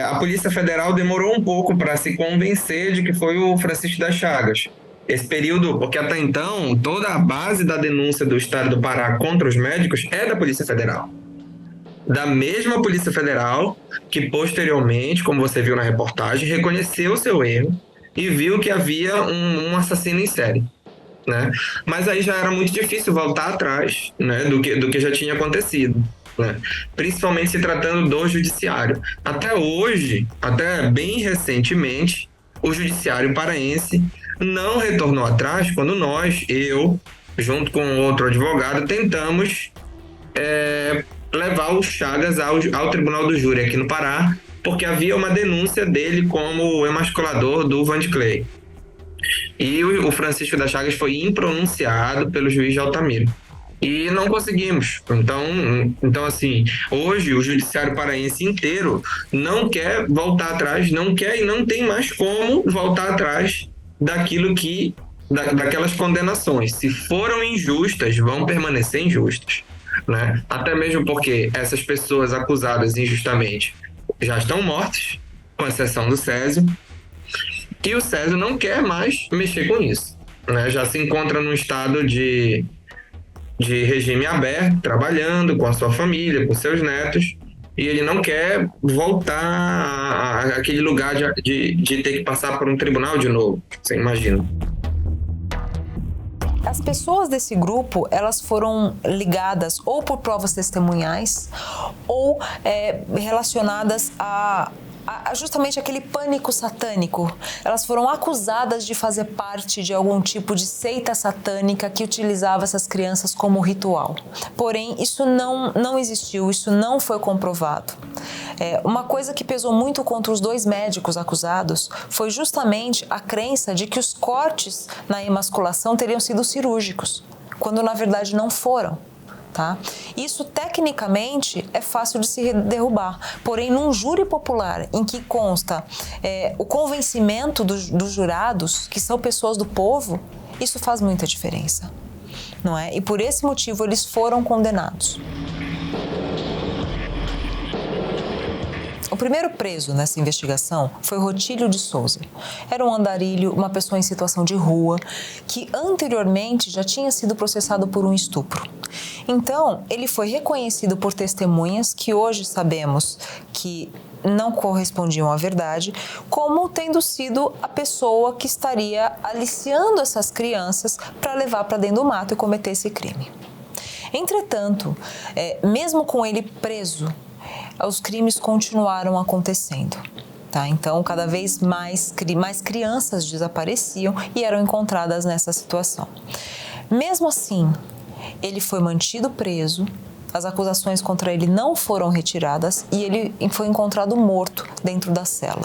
a Polícia Federal demorou um pouco para se convencer de que foi o Francisco das Chagas. Esse período, porque até então, toda a base da denúncia do Estado do Pará contra os médicos é da Polícia Federal. Da mesma Polícia Federal que posteriormente, como você viu na reportagem, reconheceu o seu erro e viu que havia um assassino em série, né? Mas aí já era muito difícil voltar atrás, né, do que já tinha acontecido. né? Principalmente se tratando do judiciário. Até hoje, até bem recentemente, o judiciário paraense não retornou atrás quando eu, junto com outro advogado, tentamos levar o Chagas ao Tribunal do Júri aqui no Pará, porque havia uma denúncia dele como emasculador do Vandeclay. E o Francisco das Chagas foi impronunciado pelo juiz de Altamira. E não conseguimos. Então, assim, hoje o judiciário paraense inteiro não quer voltar atrás, não quer e não tem mais como voltar atrás daquelas condenações. Se foram injustas, vão permanecer injustas, né? Até mesmo porque essas pessoas acusadas injustamente já estão mortas, com exceção do Césio, e o Césio não quer mais mexer com isso, né? Já se encontra num estado de regime aberto, trabalhando com a sua família, com seus netos, e ele não quer voltar àquele lugar de ter que passar por um tribunal de novo, você imagina. As pessoas desse grupo, elas foram ligadas ou por provas testemunhais ou relacionadas a justamente aquele pânico satânico. Elas foram acusadas de fazer parte de algum tipo de seita satânica que utilizava essas crianças como ritual. Porém, isso não existiu, isso não foi comprovado. Uma coisa que pesou muito contra os 2 médicos acusados foi justamente a crença de que os cortes na emasculação teriam sido cirúrgicos, quando na verdade não foram. Tá? Isso tecnicamente é fácil de se derrubar, porém num júri popular em que consta o convencimento dos jurados, que são pessoas do povo, isso faz muita diferença, não é? E por esse motivo eles foram condenados. O primeiro preso nessa investigação foi Rotílio de Souza. Era um andarilho, uma pessoa em situação de rua, que anteriormente já tinha sido processado por um estupro. Então, ele foi reconhecido por testemunhas que hoje sabemos que não correspondiam à verdade, como tendo sido a pessoa que estaria aliciando essas crianças para levar para dentro do mato e cometer esse crime. Entretanto, mesmo com ele preso, os crimes continuaram acontecendo. Tá? Então, cada vez mais crianças desapareciam e eram encontradas nessa situação. Mesmo assim, ele foi mantido preso, as acusações contra ele não foram retiradas e ele foi encontrado morto dentro da cela.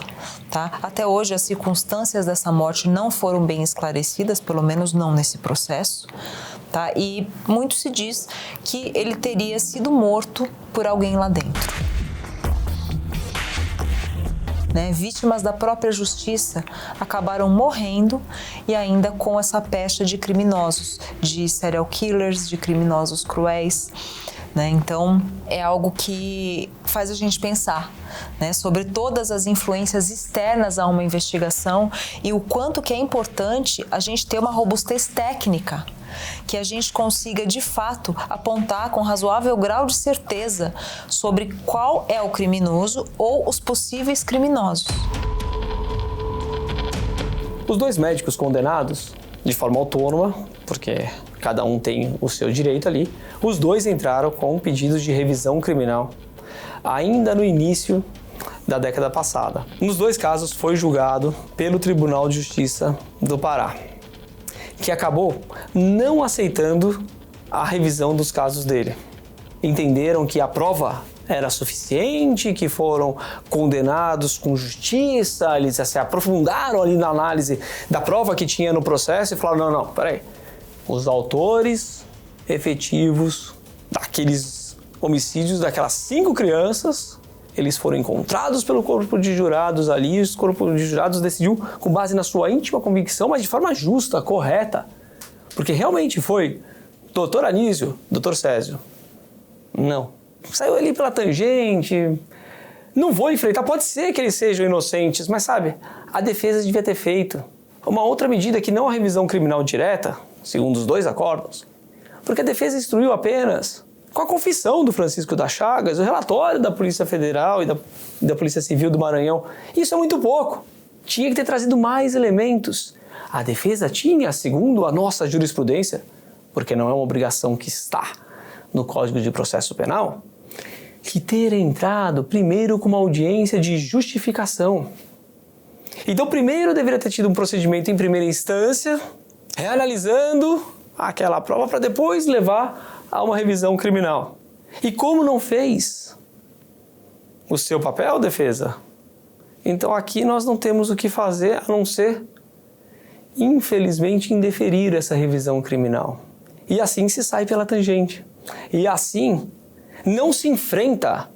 Tá? Até hoje, as circunstâncias dessa morte não foram bem esclarecidas, pelo menos não nesse processo. Tá? E muito se diz que ele teria sido morto por alguém lá dentro. Vítimas da própria justiça acabaram morrendo e ainda com essa pecha de criminosos, de serial killers, de criminosos cruéis. Então, é algo que faz a gente pensar sobre todas as influências externas a uma investigação e o quanto que é importante a gente ter uma robustez técnica, que a gente consiga, de fato, apontar com razoável grau de certeza sobre qual é o criminoso ou os possíveis criminosos. Os 2 médicos condenados, de forma autônoma, porque cada um tem o seu direito ali, os 2 entraram com pedidos de revisão criminal ainda no início da década passada. Nos 2 casos foi julgado pelo Tribunal de Justiça do Pará, que acabou não aceitando a revisão dos casos dele. Entenderam que a prova era suficiente, que foram condenados com justiça, eles se aprofundaram ali na análise da prova que tinha no processo e falaram, não, peraí, os autores efetivos daqueles homicídios, daquelas 5 crianças, eles foram encontrados pelo corpo de jurados ali, o corpo de jurados decidiu com base na sua íntima convicção, mas de forma justa, correta, porque realmente foi doutor Anísio, doutor Césio. Não. Saiu ali pela tangente, não vou enfrentar, pode ser que eles sejam inocentes, mas sabe, a defesa devia ter feito uma outra medida que não a revisão criminal direta, segundo os 2 acordos, porque a defesa instruiu apenas com a confissão do Francisco das Chagas, o relatório da Polícia Federal e da Polícia Civil do Maranhão. Isso é muito pouco. Tinha que ter trazido mais elementos. A defesa tinha, segundo a nossa jurisprudência, porque não é uma obrigação que está no Código de Processo Penal, que ter entrado primeiro com uma audiência de justificação. Então, primeiro deveria ter tido um procedimento em primeira instância, reanalisando aquela prova para depois levar a uma revisão criminal. E como não fez o seu papel, defesa, então aqui nós não temos o que fazer a não ser, infelizmente, indeferir essa revisão criminal. E assim se sai pela tangente. E assim não se enfrenta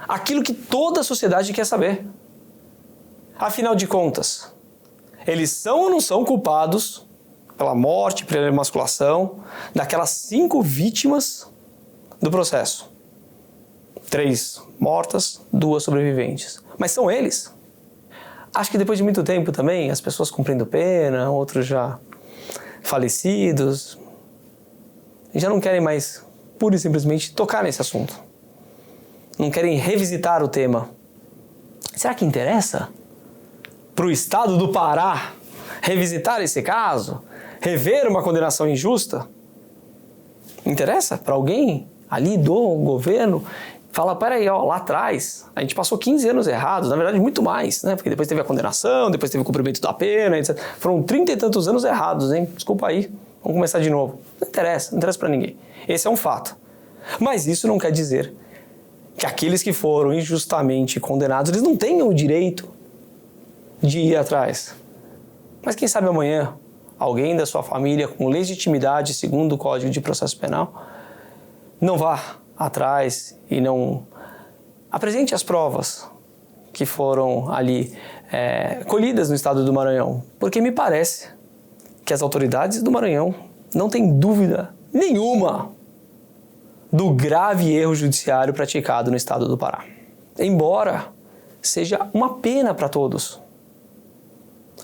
aquilo que toda a sociedade quer saber. Afinal de contas, eles são ou não são culpados pela morte, pela emasculação daquelas 5 vítimas do processo? 3 mortas, 2 sobreviventes. Mas são eles. Acho que depois de muito tempo também, as pessoas cumprindo pena, outros já falecidos, já não querem mais, pura e simplesmente, tocar nesse assunto. Não querem revisitar o tema. Será que interessa para o Estado do Pará revisitar esse caso? Rever uma condenação injusta? Interessa para alguém ali do governo? Fala, peraí, ó, lá atrás a gente passou 15 anos errados, na verdade muito mais, né? Porque depois teve a condenação, depois teve o cumprimento da pena, etc. Foram 30 e tantos anos errados, hein? Desculpa aí, vamos começar de novo. Não interessa para ninguém. Esse é um fato. Mas isso não quer dizer que aqueles que foram injustamente condenados, eles não tenham o direito de ir atrás. Mas quem sabe amanhã, alguém da sua família com legitimidade, segundo o Código de Processo Penal, não vá atrás e não apresente as provas que foram ali colhidas no estado do Maranhão. Porque me parece que as autoridades do Maranhão não têm dúvida nenhuma do grave erro judiciário praticado no estado do Pará. Embora seja uma pena para todos,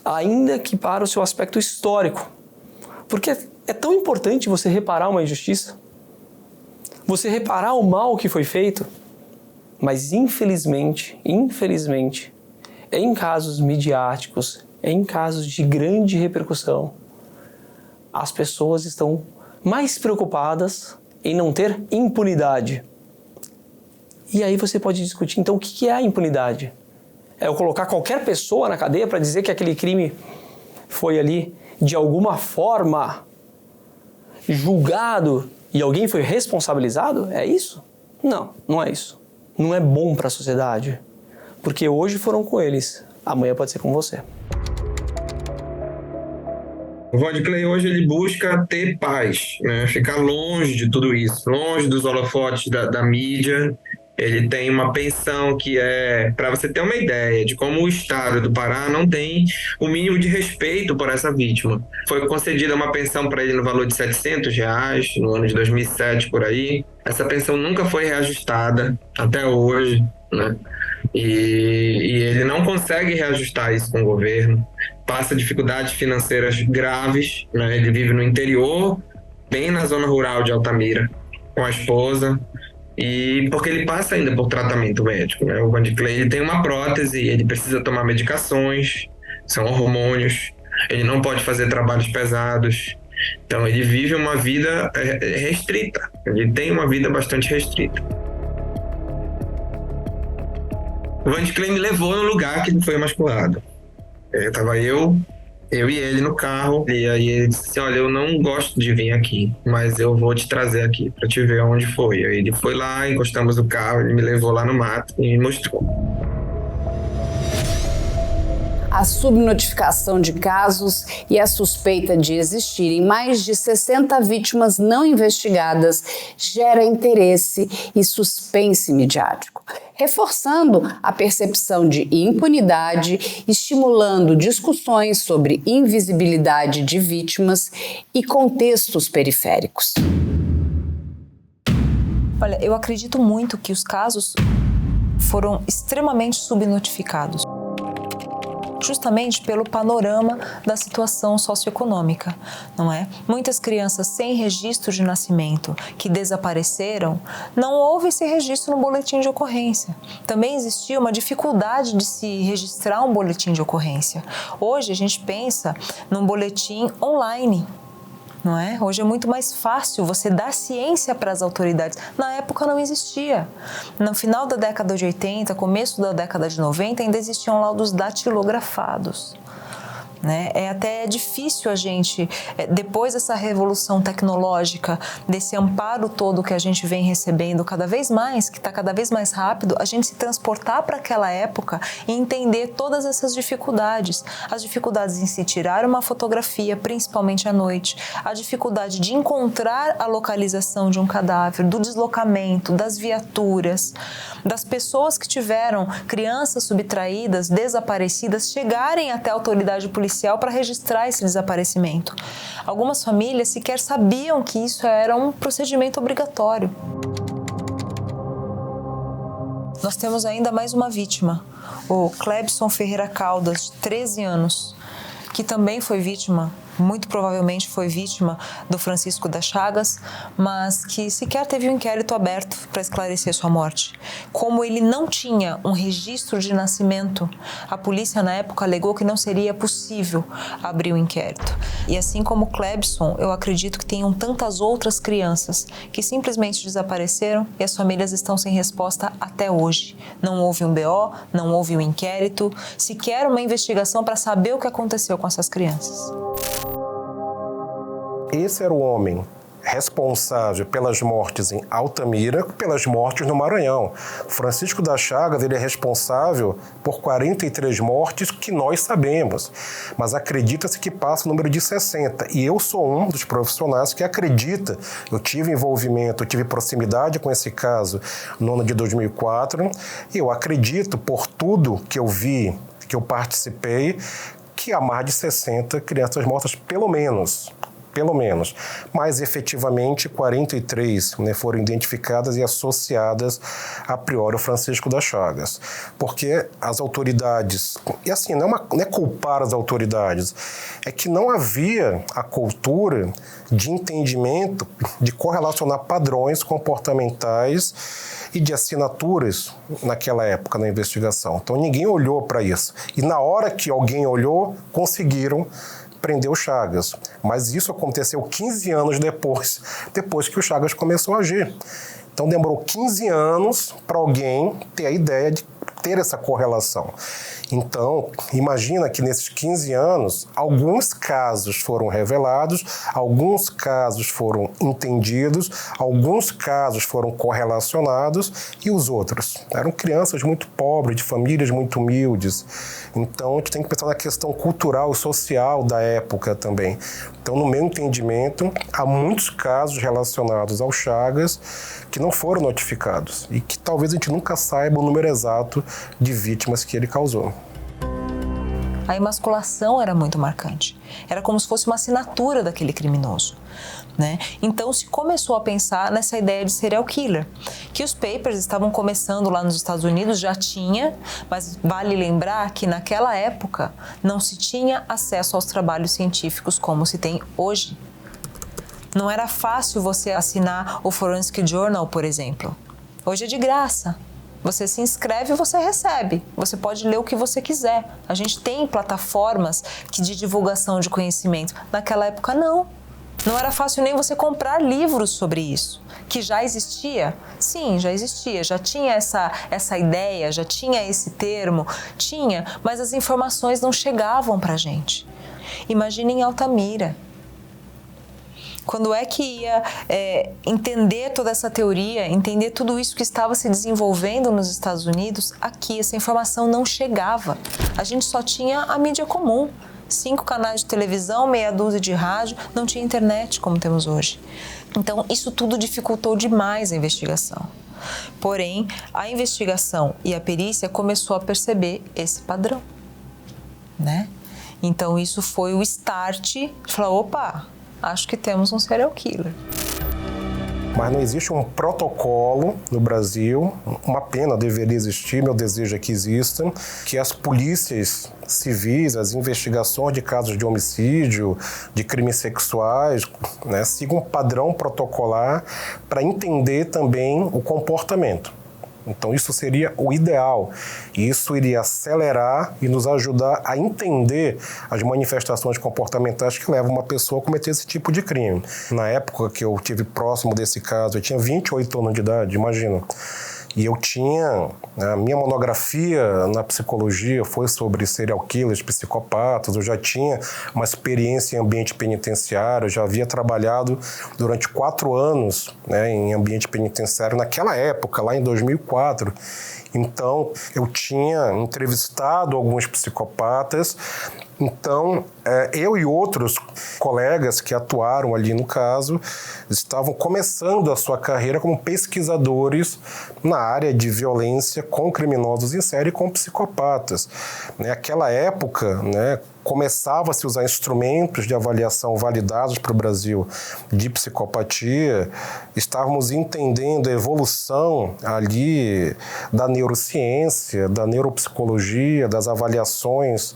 ainda que para o seu aspecto histórico. Porque é tão importante você reparar uma injustiça, você reparar o mal que foi feito, mas infelizmente, em casos midiáticos, em casos de grande repercussão, as pessoas estão mais preocupadas em não ter impunidade. E aí você pode discutir, então, o que é a impunidade? É eu colocar qualquer pessoa na cadeia para dizer que aquele crime foi ali, de alguma forma, julgado e alguém foi responsabilizado? É isso? Não, não é isso. Não é bom para a sociedade. Porque hoje foram com eles, amanhã pode ser com você. O Vandclay hoje ele busca ter paz, né? Ficar longe de tudo isso, longe dos holofotes da mídia. Ele tem uma pensão que para você ter uma ideia de como o estado do Pará não tem o mínimo de respeito por essa vítima. Foi concedida uma pensão para ele no valor de R$700 no ano de 2007, por aí. Essa pensão nunca foi reajustada até hoje, né? E ele não consegue reajustar isso com o governo. Passa dificuldades financeiras graves, né? Ele vive no interior, bem na zona rural de Altamira, com a esposa. E porque ele passa ainda por tratamento médico, né? O Vandclay ele tem uma prótese, ele precisa tomar medicações, são hormônios, ele não pode fazer trabalhos pesados, então ele vive uma vida restrita, ele tem uma vida bastante restrita. O Vandclay me levou no lugar que ele foi emasculado. Tava eu e ele no carro, e aí ele disse assim, olha, eu não gosto de vir aqui, mas eu vou te trazer aqui pra te ver onde foi. Aí ele foi lá, encostamos o carro, ele me levou lá no mato e me mostrou. A subnotificação de casos e a suspeita de existirem mais de 60 vítimas não investigadas gera interesse e suspense midiático, reforçando a percepção de impunidade, estimulando discussões sobre invisibilidade de vítimas e contextos periféricos. Olha, eu acredito muito que os casos foram extremamente subnotificados, justamente pelo panorama da situação socioeconômica, não é? Muitas crianças sem registro de nascimento que desapareceram, não houve esse registro no boletim de ocorrência. Também existia uma dificuldade de se registrar um boletim de ocorrência. Hoje a gente pensa num boletim online, não é? Hoje é muito mais fácil você dar ciência para as autoridades. Na época não existia. No final da década de 80, começo da década de 90, ainda existiam laudos datilografados. Né? É até difícil a gente, depois dessa revolução tecnológica, desse amparo todo que a gente vem recebendo cada vez mais, que está cada vez mais rápido, a gente se transportar para aquela época e entender todas essas dificuldades. As dificuldades em se tirar uma fotografia, principalmente à noite, a dificuldade de encontrar a localização de um cadáver, do deslocamento, das viaturas, das pessoas que tiveram crianças subtraídas, desaparecidas, chegarem até a autoridade policial para registrar esse desaparecimento. Algumas famílias sequer sabiam que isso era um procedimento obrigatório. Nós temos ainda mais uma vítima, o Clebson Ferreira Caldas, de 13 anos, que também foi vítima, muito provavelmente foi vítima do Francisco das Chagas, mas que sequer teve um inquérito aberto para esclarecer sua morte. Como ele não tinha um registro de nascimento, a polícia na época alegou que não seria possível abrir o inquérito. E assim como Clebson, eu acredito que tenham tantas outras crianças que simplesmente desapareceram e as famílias estão sem resposta até hoje. Não houve um BO, não houve um inquérito, sequer uma investigação para saber o que aconteceu com essas crianças. Esse era o homem responsável pelas mortes em Altamira, pelas mortes no Maranhão. Francisco das Chagas, ele é responsável por 43 mortes que nós sabemos, mas acredita-se que passa o número de 60. E eu sou um dos profissionais que acredita, eu tive envolvimento, eu tive proximidade com esse caso no ano de 2004, e eu acredito, por tudo que eu vi, que eu participei, que há mais de 60 crianças mortas, pelo menos, mas efetivamente 43 foram identificadas e associadas a priori ao Francisco das Chagas, porque as autoridades, e assim, não é culpar as autoridades, é que não havia a cultura de entendimento de correlacionar padrões comportamentais e de assinaturas naquela época na investigação. Então ninguém olhou para isso, e na hora que alguém olhou, conseguiram prender o Chagas. Mas isso aconteceu 15 anos depois que o Chagas começou a agir. Então demorou 15 anos para alguém ter a ideia de ter essa correlação. Então, imagina que nesses 15 anos, alguns casos foram revelados, alguns casos foram entendidos, alguns casos foram correlacionados e os outros eram crianças muito pobres, de famílias muito humildes. Então, a gente tem que pensar na questão cultural e social da época também. Então, no meu entendimento, há muitos casos relacionados ao Chagas que não foram notificados e que talvez a gente nunca saiba o número exato de vítimas que ele causou. A emasculação era muito marcante. Era como se fosse uma assinatura daquele criminoso, né? Então se começou a pensar nessa ideia de serial killer, que os papers estavam começando lá nos Estados Unidos, já tinha, mas vale lembrar que naquela época não se tinha acesso aos trabalhos científicos como se tem hoje. Não era fácil você assinar o Forensic Journal, por exemplo. Hoje é de graça. Você se inscreve e você recebe. Você pode ler o que você quiser. A gente tem plataformas de divulgação de conhecimento. Naquela época, não. Não era fácil nem você comprar livros sobre isso. Que já existia? Sim, já existia. Já tinha essa ideia, já tinha esse termo. Tinha, mas as informações não chegavam pra gente. Imagina em Altamira. Quando é que ia entender toda essa teoria, entender tudo isso que estava se desenvolvendo nos Estados Unidos, aqui essa informação não chegava. A gente só tinha a mídia comum, 5 canais de televisão, meia dúzia de rádio, não tinha internet como temos hoje. Então isso tudo dificultou demais a investigação. Porém, a investigação e a perícia começou a perceber esse padrão, né? Então isso foi o start, falar, opa, acho que temos um serial killer. Mas não existe um protocolo no Brasil, uma pena deveria existir, meu desejo é que exista, que as polícias civis, as investigações de casos de homicídio, de crimes sexuais, sigam um padrão protocolar para entender também o comportamento. Então isso seria o ideal. E isso iria acelerar e nos ajudar a entender as manifestações comportamentais que levam uma pessoa a cometer esse tipo de crime. Na época que eu tive próximo desse caso, eu tinha 28 anos de idade, imagina. E eu tinha... A minha monografia na psicologia foi sobre serial killers, psicopatas. Eu já tinha uma experiência em ambiente penitenciário. Eu já havia trabalhado durante 4 anos, né, em ambiente penitenciário naquela época, lá em 2004. Então, eu tinha entrevistado alguns psicopatas. Então, eu e outros colegas que atuaram ali no caso estavam começando a sua carreira como pesquisadores na área de violência com criminosos em série e com psicopatas. Naquela época, né, começava a se usar instrumentos de avaliação validados para o Brasil de psicopatia. Estávamos entendendo a evolução ali da neurociência, da neuropsicologia, das avaliações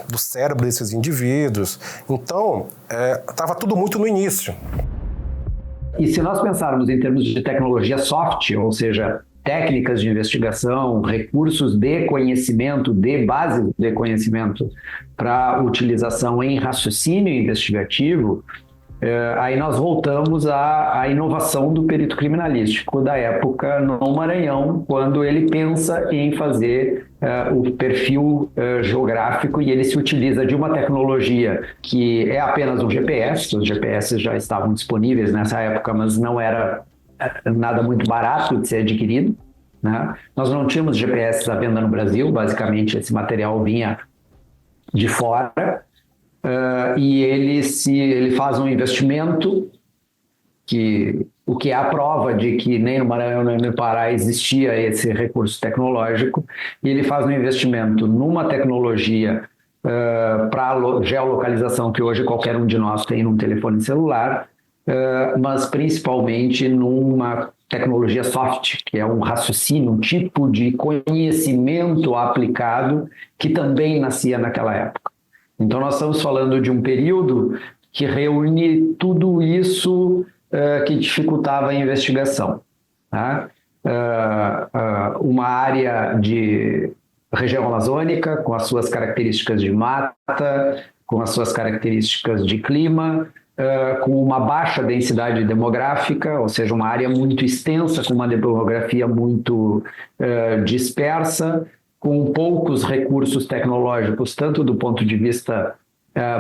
do cérebro desses indivíduos. Então, estava tudo muito no início. E se nós pensarmos em termos de tecnologia soft, ou seja, técnicas de investigação, recursos de conhecimento, de base de conhecimento para utilização em raciocínio investigativo, aí nós voltamos à inovação do perito criminalístico da época no Maranhão, quando ele pensa em fazer o perfil geográfico, e ele se utiliza de uma tecnologia que é apenas um GPS. Os GPS já estavam disponíveis nessa época, mas não era nada muito barato de ser adquirido, né? Nós não tínhamos GPS à venda no Brasil, basicamente esse material vinha de fora, e ele faz um investimento, o que é a prova de que nem no Maranhão nem no Pará existia esse recurso tecnológico, e ele faz um investimento numa tecnologia para geolocalização que hoje qualquer um de nós tem num telefone celular, mas principalmente numa tecnologia soft, que é um raciocínio, um tipo de conhecimento aplicado que também nascia naquela época. Então nós estamos falando de um período que reúne tudo isso que dificultava a investigação, tá? Uma área de região amazônica, com as suas características de mata, com as suas características de clima, com uma baixa densidade demográfica, ou seja, uma área muito extensa, com uma demografia muito dispersa, com poucos recursos tecnológicos, tanto do ponto de vista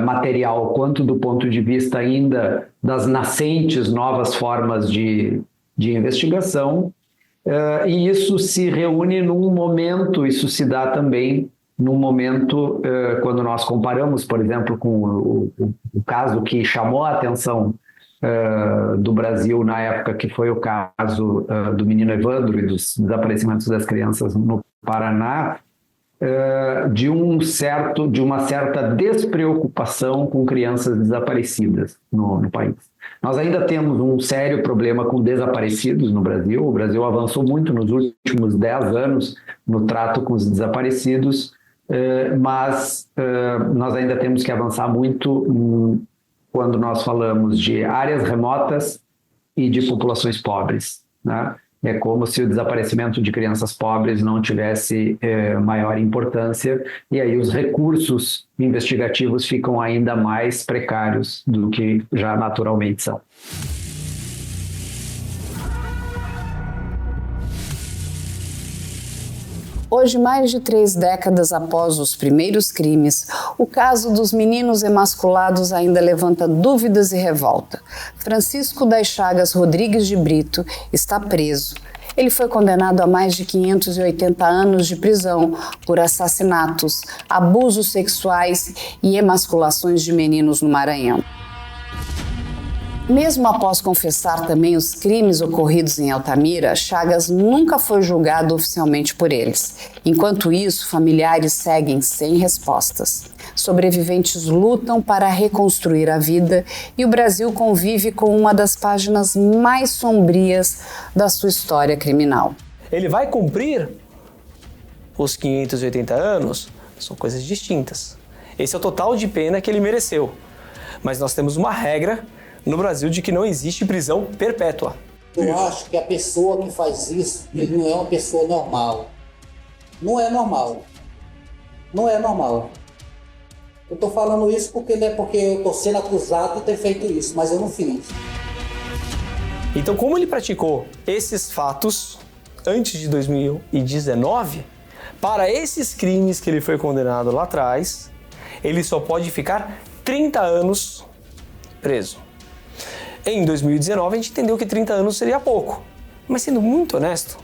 material, quanto do ponto de vista ainda das nascentes novas formas de investigação. E isso se reúne num momento, isso se dá também num momento, quando nós comparamos, por exemplo, com o caso que chamou a atenção do Brasil na época, que foi o caso do menino Evandro e dos desaparecimentos das crianças no Paraná, de uma certa despreocupação com crianças desaparecidas no país. Nós ainda temos um sério problema com desaparecidos no Brasil. O Brasil avançou muito nos últimos 10 anos no trato com os desaparecidos, mas nós ainda temos que avançar muito quando nós falamos de áreas remotas e de populações pobres, né? É como se o desaparecimento de crianças pobres não tivesse maior importância, e aí os recursos investigativos ficam ainda mais precários do que já naturalmente são. Hoje, mais de 3 décadas após os primeiros crimes, o caso dos meninos emasculados ainda levanta dúvidas e revolta. Francisco das Chagas Rodrigues de Brito está preso. Ele foi condenado a mais de 580 anos de prisão por assassinatos, abusos sexuais e emasculações de meninos no Maranhão. Mesmo após confessar também os crimes ocorridos em Altamira, Chagas nunca foi julgado oficialmente por eles. Enquanto isso, familiares seguem sem respostas. Sobreviventes lutam para reconstruir a vida e o Brasil convive com uma das páginas mais sombrias da sua história criminal. Ele vai cumprir os 580 anos? São coisas distintas. Esse é o total de pena que ele mereceu. Mas nós temos uma regra no Brasil de que não existe prisão perpétua. Eu acho que a pessoa que faz isso, ele não é uma pessoa normal. Não é normal. Não é normal. Eu tô falando isso porque não é porque eu tô sendo acusado de ter feito isso, mas eu não fiz. Então, como ele praticou esses fatos antes de 2019, para esses crimes que ele foi condenado lá atrás, ele só pode ficar 30 anos preso. Em 2019, a gente entendeu que 30 anos seria pouco. Mas sendo muito honesto,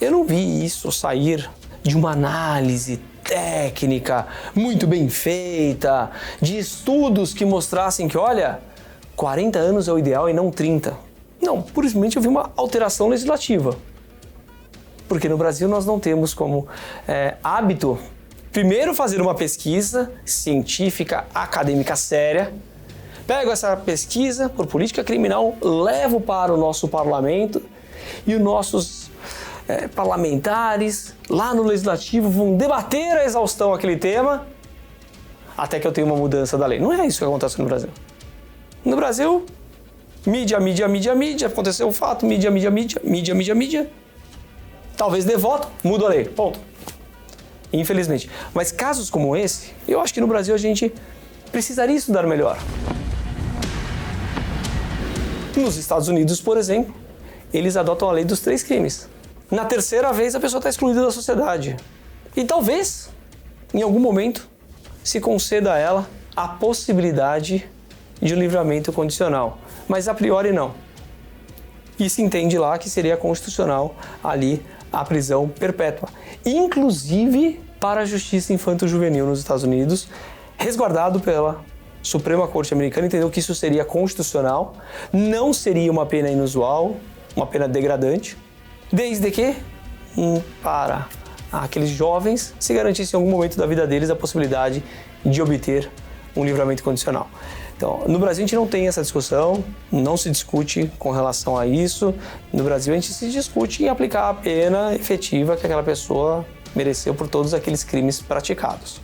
eu não vi isso sair de uma análise técnica muito bem feita, de estudos que mostrassem que, olha, 40 anos é o ideal e não 30. Não, simplesmente eu vi uma alteração legislativa. Porque no Brasil nós não temos como hábito, primeiro fazer uma pesquisa científica, acadêmica séria, pego essa pesquisa por política criminal, levo para o nosso parlamento e os nossos parlamentares lá no legislativo vão debater a exaustão aquele tema até que eu tenha uma mudança da lei. Não é isso que acontece no Brasil. No Brasil, mídia, aconteceu um fato, mídia. Talvez dê voto, muda a lei, ponto. Infelizmente. Mas casos como esse, eu acho que no Brasil a gente precisaria estudar melhor. Nos Estados Unidos, por exemplo, eles adotam a lei dos 3 crimes. Na terceira vez, a pessoa está excluída da sociedade. E talvez, em algum momento, se conceda a ela a possibilidade de um livramento condicional. Mas a priori não. E se entende lá que seria constitucional ali a prisão perpétua. Inclusive para a justiça infanto-juvenil nos Estados Unidos, resguardado pela Suprema Corte Americana, entendeu que isso seria constitucional, não seria uma pena inusual, uma pena degradante, desde que para aqueles jovens se garantisse em algum momento da vida deles a possibilidade de obter um livramento condicional. Então, no Brasil a gente não tem essa discussão, não se discute com relação a isso. No Brasil a gente se discute em aplicar a pena efetiva que aquela pessoa mereceu por todos aqueles crimes praticados.